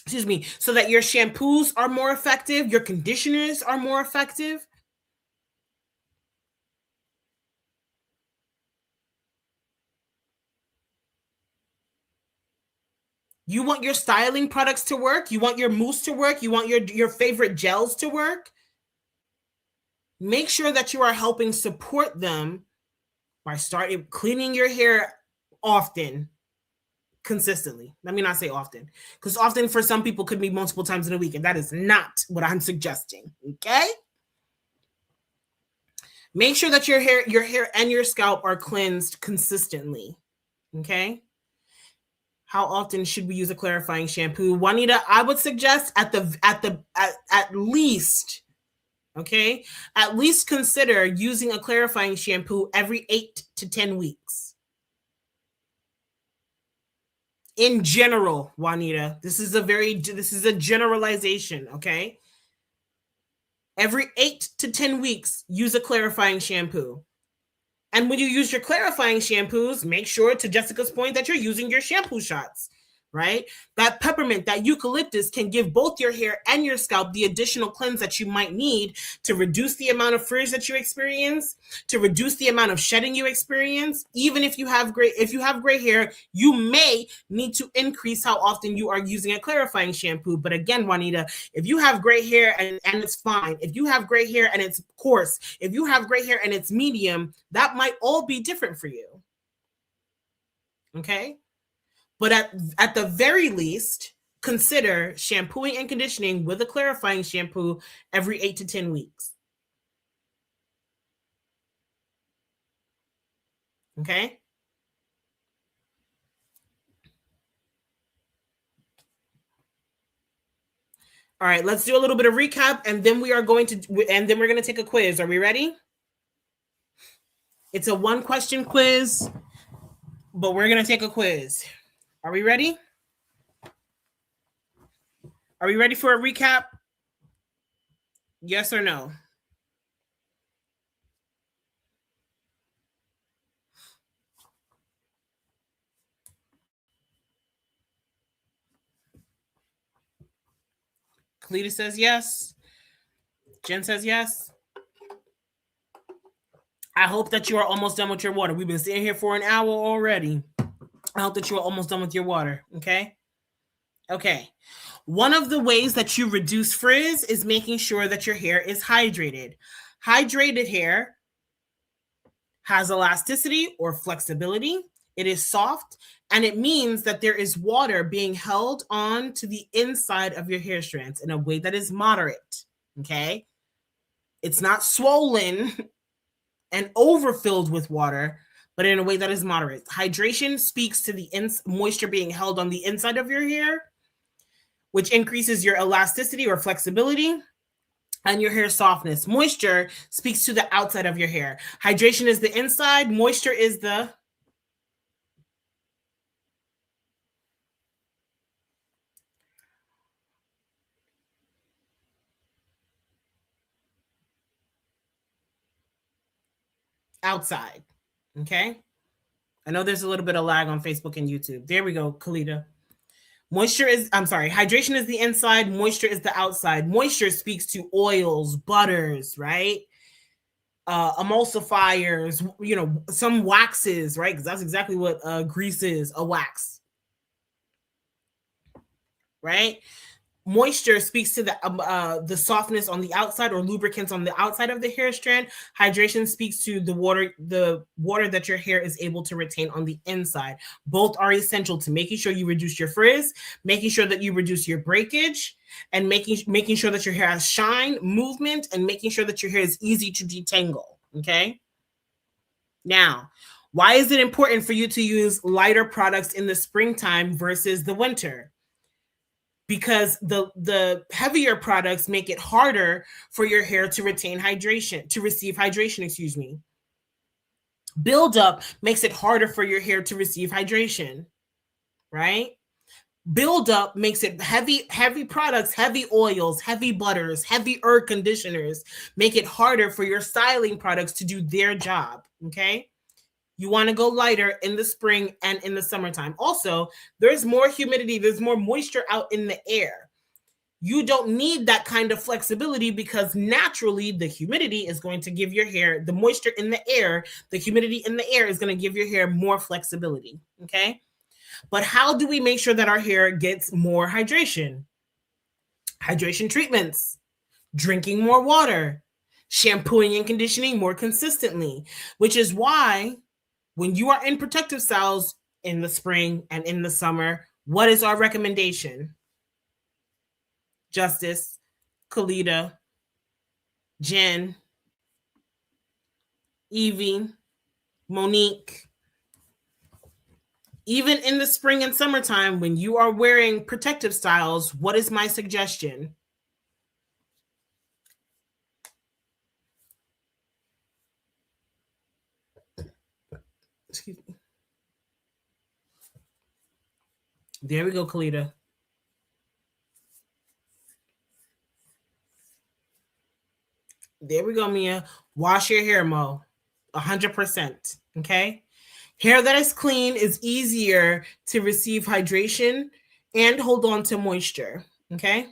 Excuse me, so that your shampoos are more effective, your conditioners are more effective. You want your styling products to work, you want your mousse to work, you want your favorite gels to work. Make sure that you are helping support them by starting cleaning your hair often, consistently. Let me not say often, because often for some people could be multiple times in a week, and that is not what I'm suggesting. Okay? Make sure that your hair and your scalp are cleansed consistently. Okay. How often should we use a clarifying shampoo? Juanita, I would suggest at least, okay, at least consider using a clarifying shampoo every 8 to 10 weeks. In general, Juanita, this is a generalization, okay? Every 8 to 10 weeks, use a clarifying shampoo. And when you use your clarifying shampoos, make sure, to Jessica's point, that you're using your shampoo shots, right? That peppermint, that eucalyptus can give both your hair and your scalp the additional cleanse that you might need to reduce the amount of frizz that you experience, to reduce the amount of shedding you experience. Even if you have gray hair, you may need to increase how often you are using a clarifying shampoo. But again, Juanita, if you have gray hair and it's fine, if you have gray hair and it's coarse, if you have gray hair and it's medium, that might all be different for you. Okay? But at the very least, consider shampooing and conditioning with a clarifying shampoo every 8 to 10 weeks. Okay? All right, let's do a little bit of recap, and then we're going to take a quiz. Are we ready? It's a 1-question quiz, but we're going to take a quiz. Are we ready? Are we ready for a recap? Yes or no? Kalita says yes. Jen says yes. I hope that you are almost done with your water. We've been sitting here for an hour already. I hope that you are almost done with your water. Okay? Okay. One of the ways that you reduce frizz is making sure that your hair is hydrated. Hydrated hair has elasticity or flexibility. It is soft, and it means that there is water being held on to the inside of your hair strands in a way that is moderate. Okay? It's not swollen and overfilled with water, but in a way that is moderate. Hydration speaks to the moisture being held on the inside of your hair, which increases your elasticity or flexibility and your hair softness. Moisture speaks to the outside of your hair. Hydration is the inside, moisture is the outside. Okay? I know there's a little bit of lag on Facebook and YouTube. There we go, Kalita. Hydration is the inside, moisture is the outside. Moisture speaks to oils, butters, right? Emulsifiers, some waxes, right? Because that's exactly what grease is, a wax, right? Moisture speaks to the softness on the outside, or lubricants on the outside of the hair strand. Hydration speaks to the water that your hair is able to retain on the inside. Both are essential to making sure you reduce your frizz, making sure that you reduce your breakage, and making sure that your hair has shine, movement, and making sure that your hair is easy to detangle. Okay? Now, why is it important for you to use lighter products in the springtime versus the winter? Because the heavier products make it harder for your hair to receive hydration. Buildup makes it harder for your hair to receive hydration, right? Buildup makes it heavy products, heavy oils, heavy butters, heavy conditioners make it harder for your styling products to do their job, okay? You want to go lighter in the spring and in the summertime. Also, there's more humidity, there's more moisture out in the air. You don't need that kind of flexibility because naturally the humidity is going to give your hair, the moisture in the air, the humidity in the air is going to give your hair more flexibility, okay? But how do we make sure that our hair gets more hydration? Hydration treatments, drinking more water, shampooing and conditioning more consistently, which is why when you are in protective styles in the spring and in the summer, what is our recommendation? Justice, Kalita, Jen. Evie, Monique, even in the spring and summertime when you are wearing protective styles, what is my suggestion? Excuse me. There we go, Kalita. There we go, Mia. Wash your hair, Mo. 100%. Okay. Hair that is clean is easier to receive hydration and hold on to moisture. Okay.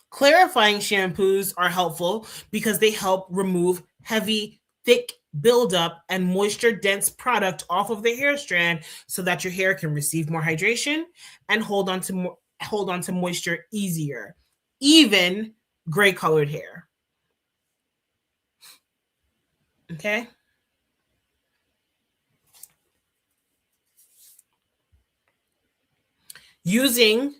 Clarifying shampoos are helpful because they help remove heavy, thick buildup and moisture dense product off of the hair strand so that your hair can receive more hydration and hold on to moisture easier, even gray colored hair. Okay. Using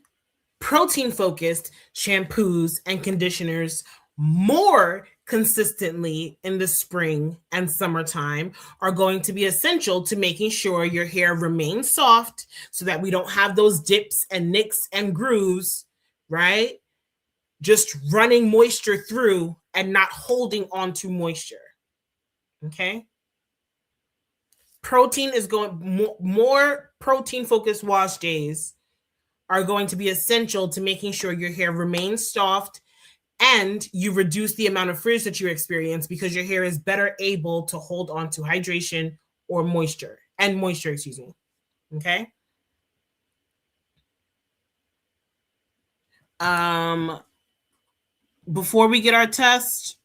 protein focused shampoos and conditioners more consistently in the spring and summertime are going to be essential to making sure your hair remains soft so that we don't have those dips and nicks and grooves, right? Just running moisture through and not holding on to moisture. Okay. Protein is going more protein focused wash days are going to be essential to making sure your hair remains soft and you reduce the amount of frizz that you experience because your hair is better able to hold on to hydration or moisture, excuse me. Okay. Before we get our test,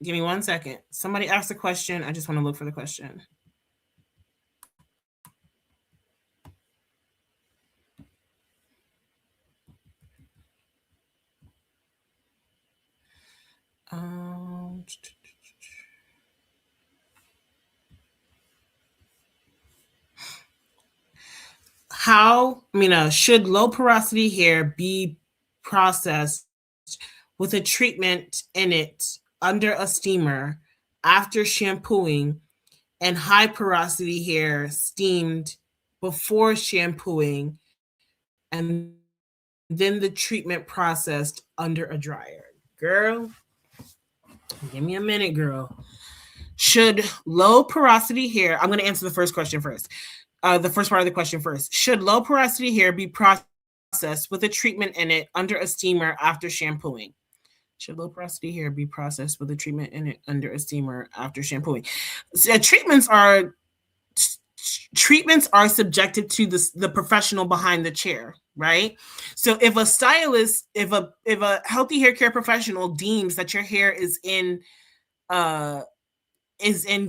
give me 1 second. Somebody asked a question. I just want to look for the question. Should low porosity hair be processed with a treatment in it under a steamer after shampooing and high porosity hair steamed before shampooing and then the treatment processed under a dryer? Girl, give me a minute, girl. Should low porosity hair, I'm going to answer the first question first. The first part of the question first. Should low porosity hair be processed with a treatment in it under a steamer after shampooing? Should low porosity hair be processed with a treatment in it under a steamer after shampooing? So, treatments are subjected to the professional behind the chair, right? So if a stylist, if a healthy hair care professional deems that your hair is in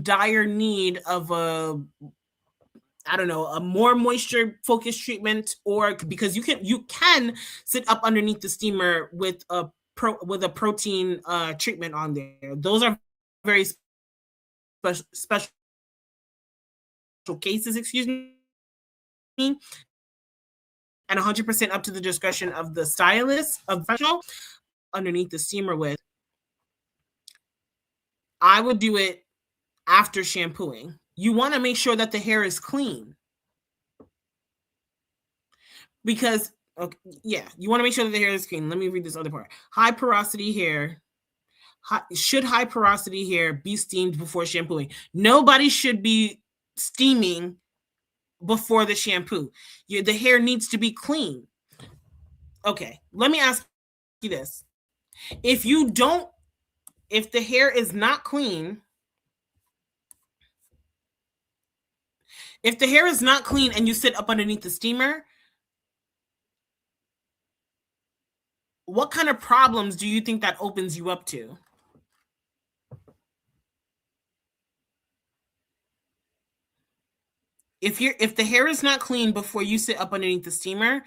dire need of a more moisture focused treatment, or because you can sit up underneath the steamer with a protein treatment on there. Those are very special cases, excuse me, and 100% up to the discretion of the stylist of the professional underneath the steamer with. I would do it after shampooing. You want to make sure that the hair is clean. Because, okay, yeah, you want to make sure that the hair is clean. Let me read this other part. High porosity hair. Should high porosity hair be steamed before shampooing? Nobody should be steaming before the shampoo. The hair needs to be clean. Okay, let me ask you this. If the hair is not clean, and you sit up underneath the steamer, what kind of problems do you think that opens you up to? If the hair is not clean before you sit up underneath the steamer,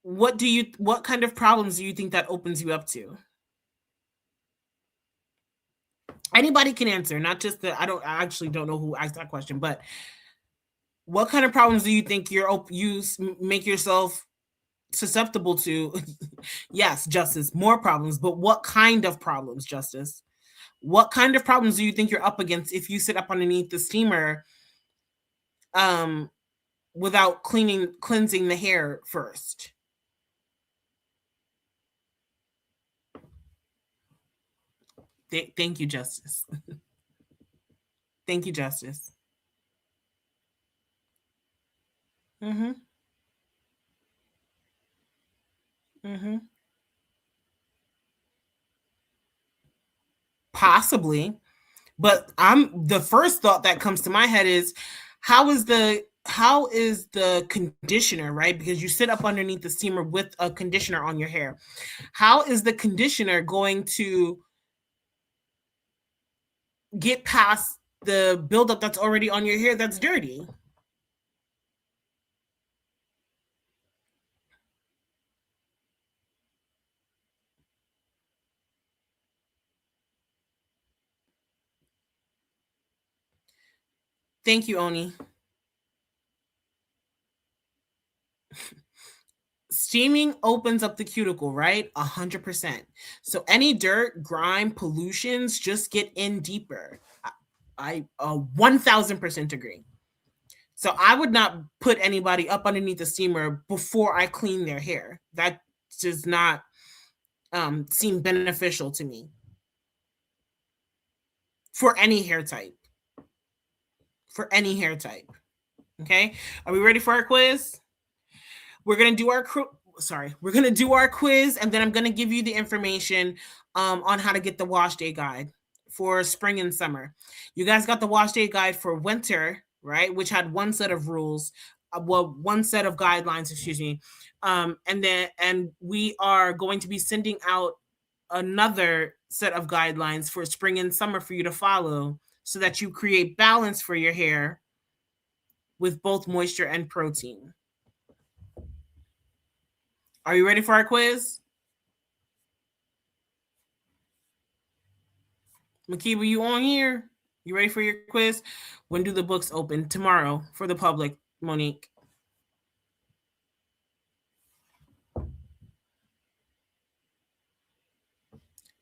what kind of problems do you think that opens you up to? Anybody can answer, not just I actually don't know who asked that question, but what kind of problems do you think you make yourself susceptible to, yes, Justice, more problems, but what kind of problems, Justice? What kind of problems do you think you're up against if you sit up underneath the steamer um, without cleansing the hair first? Thank you, Justice. Thank you, Justice. Mm-hmm. Mm-hmm. Possibly. But the first thought that comes to my head is how is the conditioner, right? Because you sit up underneath the steamer with a conditioner on your hair. How is the conditioner going to get past the buildup that's already on your hair that's dirty? Thank you, Oni. Steaming opens up the cuticle, right? 100%. So any dirt, grime, pollutions just get in deeper. I 1000% agree. So I would not put anybody up underneath the steamer before I clean their hair. That does not seem beneficial to me for any hair type. For any hair type. Okay. Are we ready for our quiz? We're gonna do our we're gonna do our quiz, and then I'm gonna give you the information on how to get the wash day guide for spring and summer. You guys got the wash day guide for winter, right? Which had one set of rules, one set of guidelines, excuse me. And we are going to be sending out another set of guidelines for spring and summer for you to follow, so that you create balance for your hair with both moisture and protein. Are you ready for our quiz? Makiba, you on here? You ready for your quiz? When do the books open? Tomorrow for the public, Monique.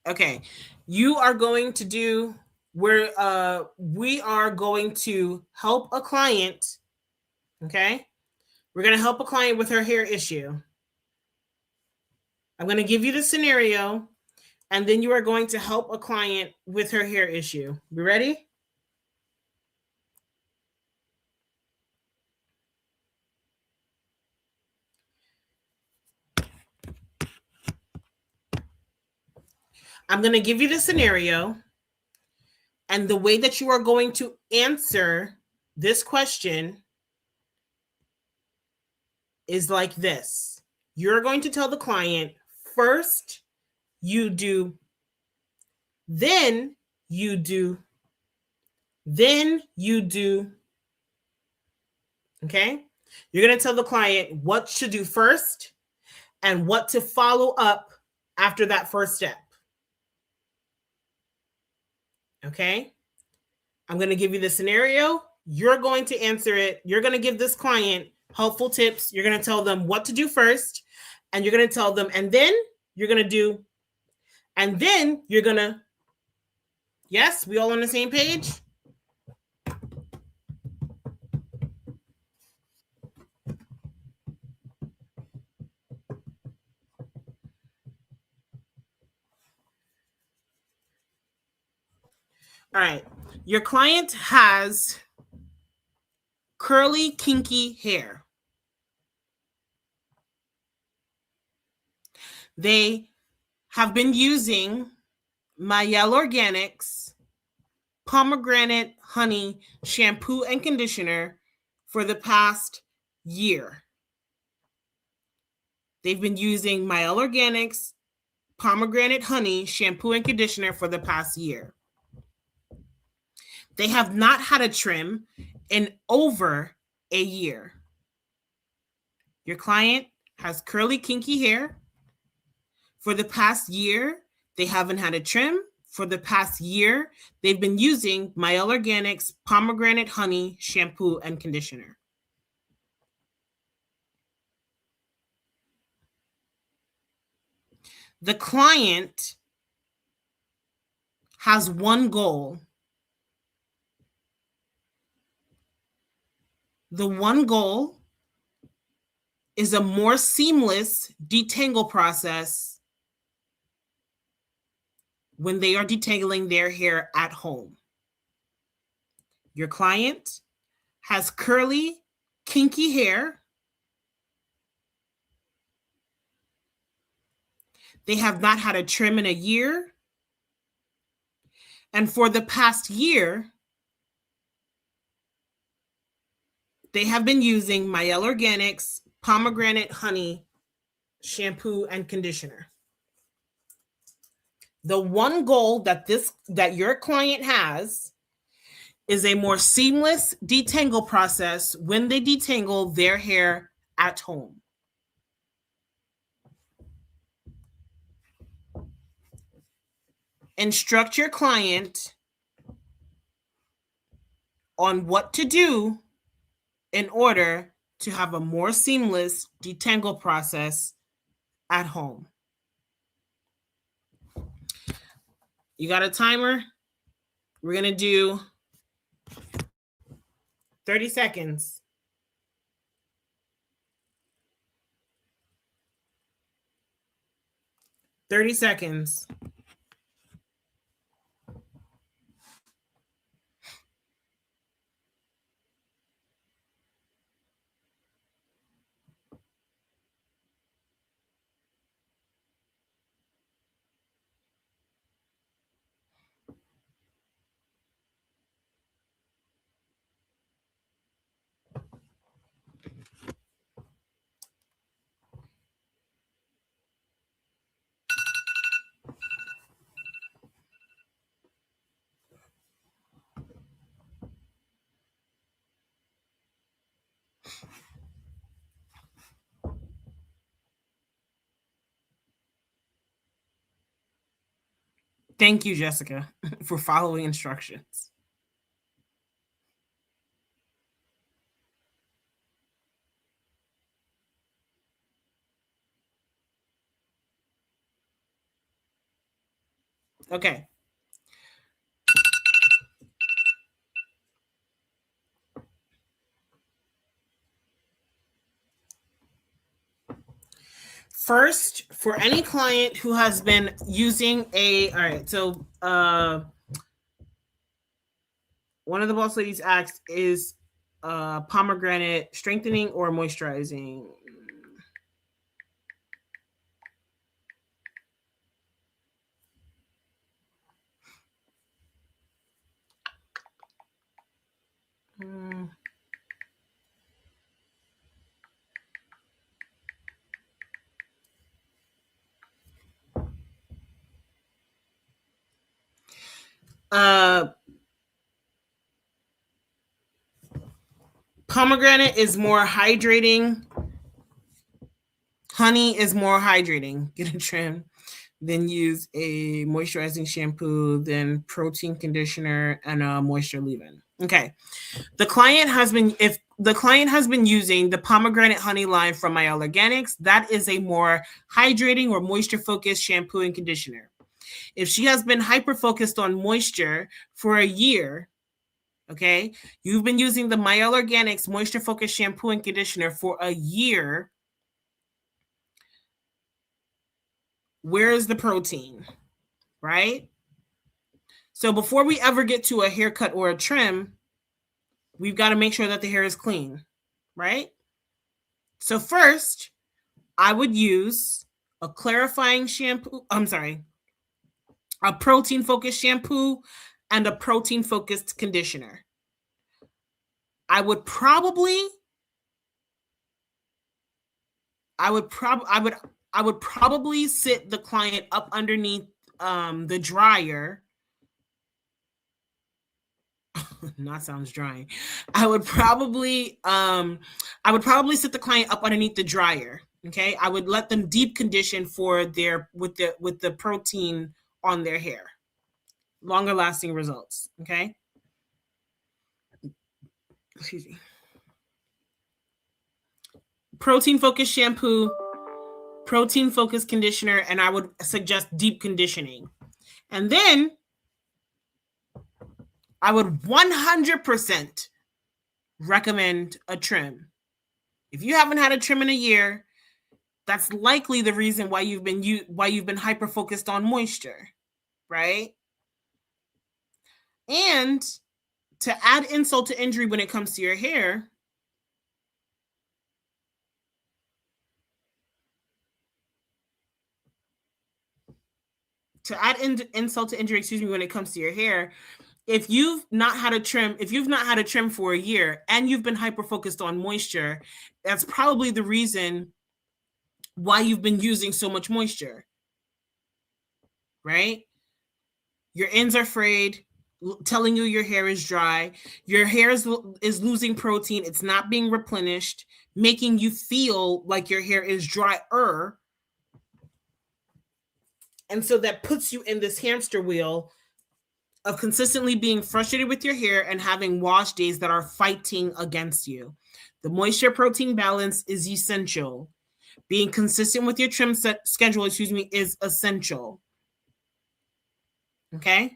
Okay. You are going to do we are going to help a client. Okay? We're going to help a client with her hair issue. I'm going to give you the scenario, and then you are going to help a client with her hair issue. You ready? I'm going to give you the scenario, and the way that you are going to answer this question is like this. You're going to tell the client, first you do, then you do, then you do. Okay? You're going to tell the client what to do first and what to follow up after that first step. Okay? I'm going to give you the scenario. You're going to answer it. You're going to give this client helpful tips. You're going to tell them what to do first, and you're going to tell them, and then you're going to do, and then you're going to, yes, we all on the same page? All right. Your client has curly, kinky hair. They have been using Mielle Organics pomegranate honey shampoo and conditioner for the past year. They've been using Mielle Organics pomegranate honey shampoo and conditioner for the past year. They have not had a trim in over a year. Your client has curly, kinky hair. For the past year, they haven't had a trim. For the past year, they've been using Mielle Organics pomegranate honey shampoo and conditioner. The client has one goal. The one goal is a more seamless detangle process when they are detangling their hair at home. Your client has curly, kinky hair. They have not had a trim in a year. And for the past year, they have been using Mielle Organics pomegranate honey shampoo and conditioner. The one goal that your client has is a more seamless detangle process when they detangle their hair at home. Instruct your client on what to do in order to have a more seamless detangle process at home. You got a timer? We're going to do 30 seconds. 30 seconds. Thank you, Jessica, for following instructions. Okay. First, for any client who has been using all right, so one of the boss ladies asked, is pomegranate strengthening or moisturizing? Pomegranate is more hydrating. Honey is more hydrating. Get a trim. Then use a moisturizing shampoo, then protein conditioner, and a moisture leave-in. Okay. If the client has been using the pomegranate honey line from Mielle Organics, that is a more hydrating or moisture-focused shampoo and conditioner. If she has been hyper-focused on moisture for a year, okay, you've been using the Mielle Organics moisture-focused shampoo and conditioner for a year, where is the protein, right? So before we ever get to a haircut or a trim, we've got to make sure that the hair is clean, right? So first, I would use a clarifying shampoo. A protein-focused shampoo and a protein-focused conditioner. I would probably sit the client up underneath the dryer. That sounds drying. I would probably sit the client up underneath the dryer. Okay, I would let them deep condition for with the protein on their hair. Longer lasting results. Okay. Excuse me. Protein focused shampoo, protein focused conditioner, and I would suggest deep conditioning. And then I would 100% recommend a trim. If you haven't had a trim in a year, that's likely the reason why you've been hyper focused on moisture, right? And to add insult to injury when it comes to your hair, insult to injury, when it comes to your hair, if you've not had a trim for a year and you've been hyper focused on moisture, that's probably the reason why you've been using so much moisture, right? Your ends are frayed, telling you your hair is dry. Your hair is losing protein. It's not being replenished, making you feel like your hair is drier. And so that puts you in this hamster wheel of consistently being frustrated with your hair and having wash days that are fighting against you. The moisture protein balance is essential. Being consistent with your trim schedule, is essential. Okay?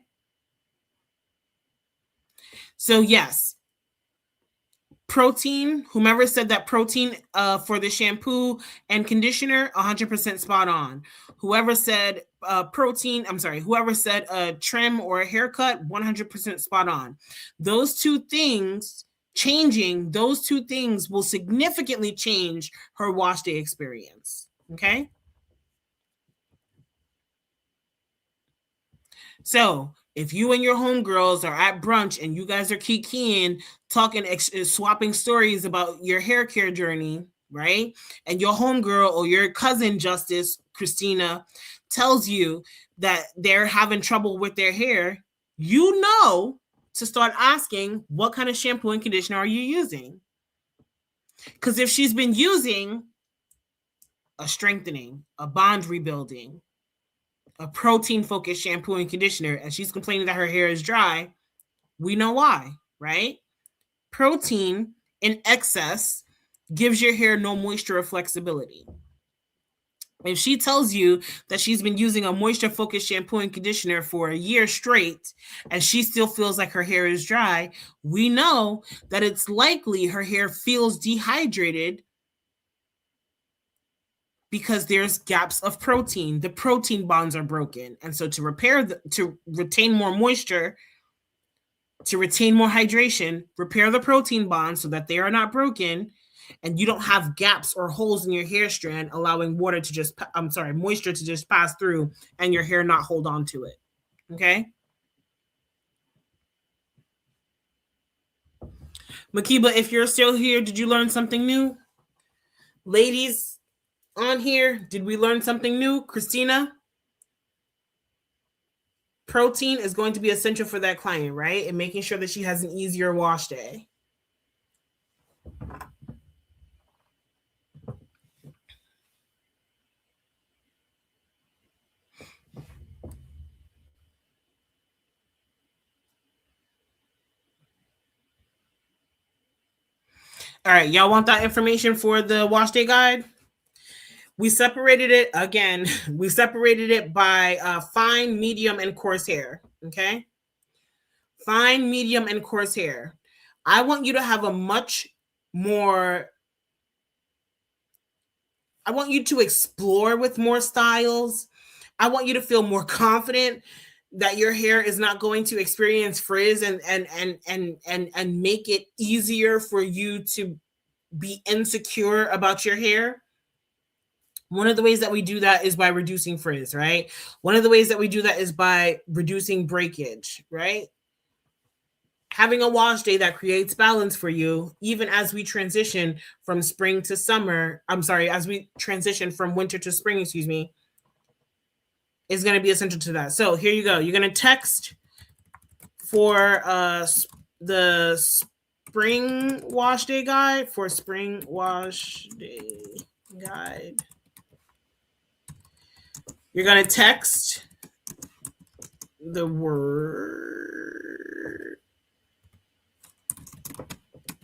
So yes, protein, whomever said that protein for the shampoo and conditioner, 100% spot on. Whoever said a trim or a haircut, 100% spot on. Those two things will significantly change her wash day experience. Okay? So if you and your homegirls are at brunch and you guys are kikiing, talking, swapping stories about your hair care journey, right? And your homegirl or your cousin Justice, Christina, tells you that they're having trouble with their hair, you know to start asking, what kind of shampoo and conditioner are you using? Because if she's been using a strengthening, a bond rebuilding, a protein-focused shampoo and conditioner, and she's complaining that her hair is dry, we know why, right? Protein in excess gives your hair no moisture or flexibility. If she tells you that she's been using a moisture-focused shampoo and conditioner for a year straight and she still feels like her hair is dry, we know that it's likely her hair feels dehydrated because there's gaps of protein. The protein bonds are broken. And so to retain more moisture, to retain more hydration, repair the protein bonds so that they are not broken and you don't have gaps or holes in your hair strand, allowing moisture to just pass through and your hair not hold on to it. Okay? Makiba, if you're still here, did you learn something new? Ladies on here, did we learn something new? Christina? Protein is going to be essential for that client, right? And making sure that she has an easier wash day. All right, y'all want that information for the wash day guide? We separated it again. We separated it by fine, medium, and coarse hair. Okay? Fine, medium, and coarse hair. I want you to have I want you to explore with more styles. I want you to feel more confident that your hair is not going to experience frizz and make it easier for you to be insecure about your hair. One of the ways that we do that is by reducing frizz, right? One of the ways that we do that is by reducing breakage, right? Having a wash day that creates balance for you, even as we transition from spring to summer. As we transition from winter to spring, is going to be essential to that. So here you go. You're going to text for the spring wash day guide. You're going to text the word.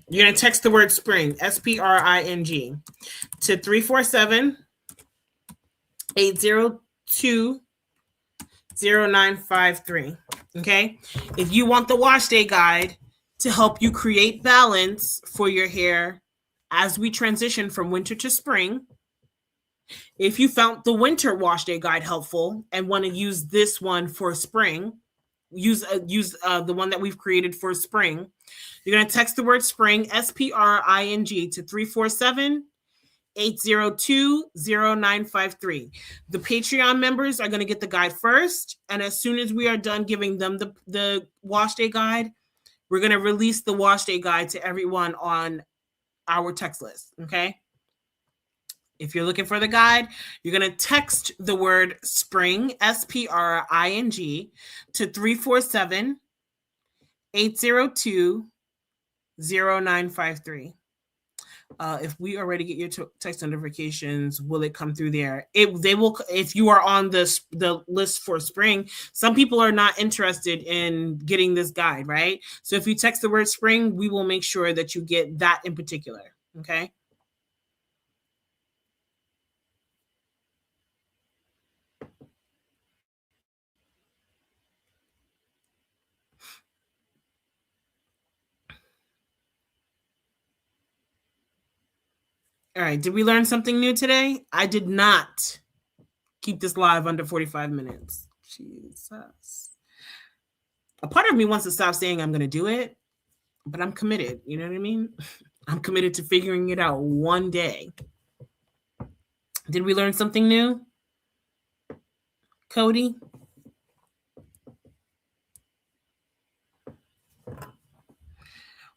You're going to text the word spring, SPRING, to 347 802-0953. Okay. If you want the wash day guide to help you create balance for your hair as we transition from winter to spring, if you found the winter wash day guide helpful and want to use this one for spring, use the one that we've created for spring. You're going to text the word spring, SPRING, to 347-802-0953. The Patreon members are going to get the guide first, and as soon as we are done giving them the wash day guide, we're going to release the wash day guide to everyone on our text list. Okay. If you're looking for the guide, you're going to text the word spring, SPRING, to 347-802-0953. If we already get your text notifications, will it come through there? They will. If you are on the list for spring, some people are not interested in getting this guide, right? So if you text the word spring, we will make sure that you get that in particular. Okay. All right. Did we learn something new today? I did not keep this live under 45 minutes. Jesus. A part of me wants to stop saying I'm going to do it, but I'm committed. You know what I mean? I'm committed to figuring it out one day. Did we learn something new? Cody?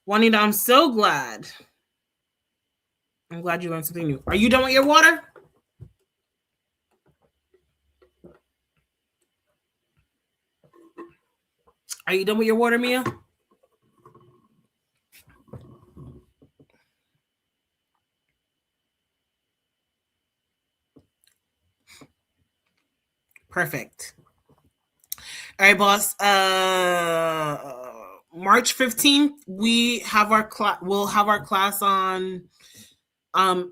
Juanita, I'm so glad. I'm glad you learned something new. Are you done with your water? Are you done with your water, Mia? Perfect. All right, boss. March 15th, we have our we'll have our class on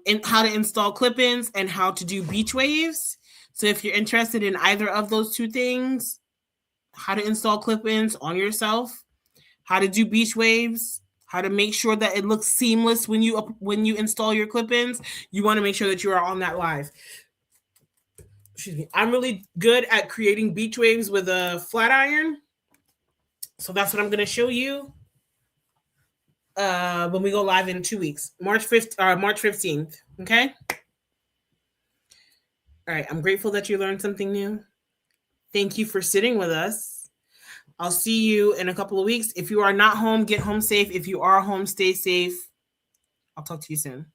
in how to install clip-ins and how to do beach waves. So if you're interested in either of those two things, how to install clip-ins on yourself, how to do beach waves, how to make sure that it looks seamless when you install your clip-ins, you want to make sure that you are on that live. Excuse me. I'm really good at creating beach waves with a flat iron. So that's what I'm going to show you when we go live in 2 weeks, March 15th. Okay. All right. I'm grateful that you learned something new. Thank you for sitting with us. I'll see you in a couple of weeks. If you are not home, get home safe. If you are home, stay safe. I'll talk to you soon.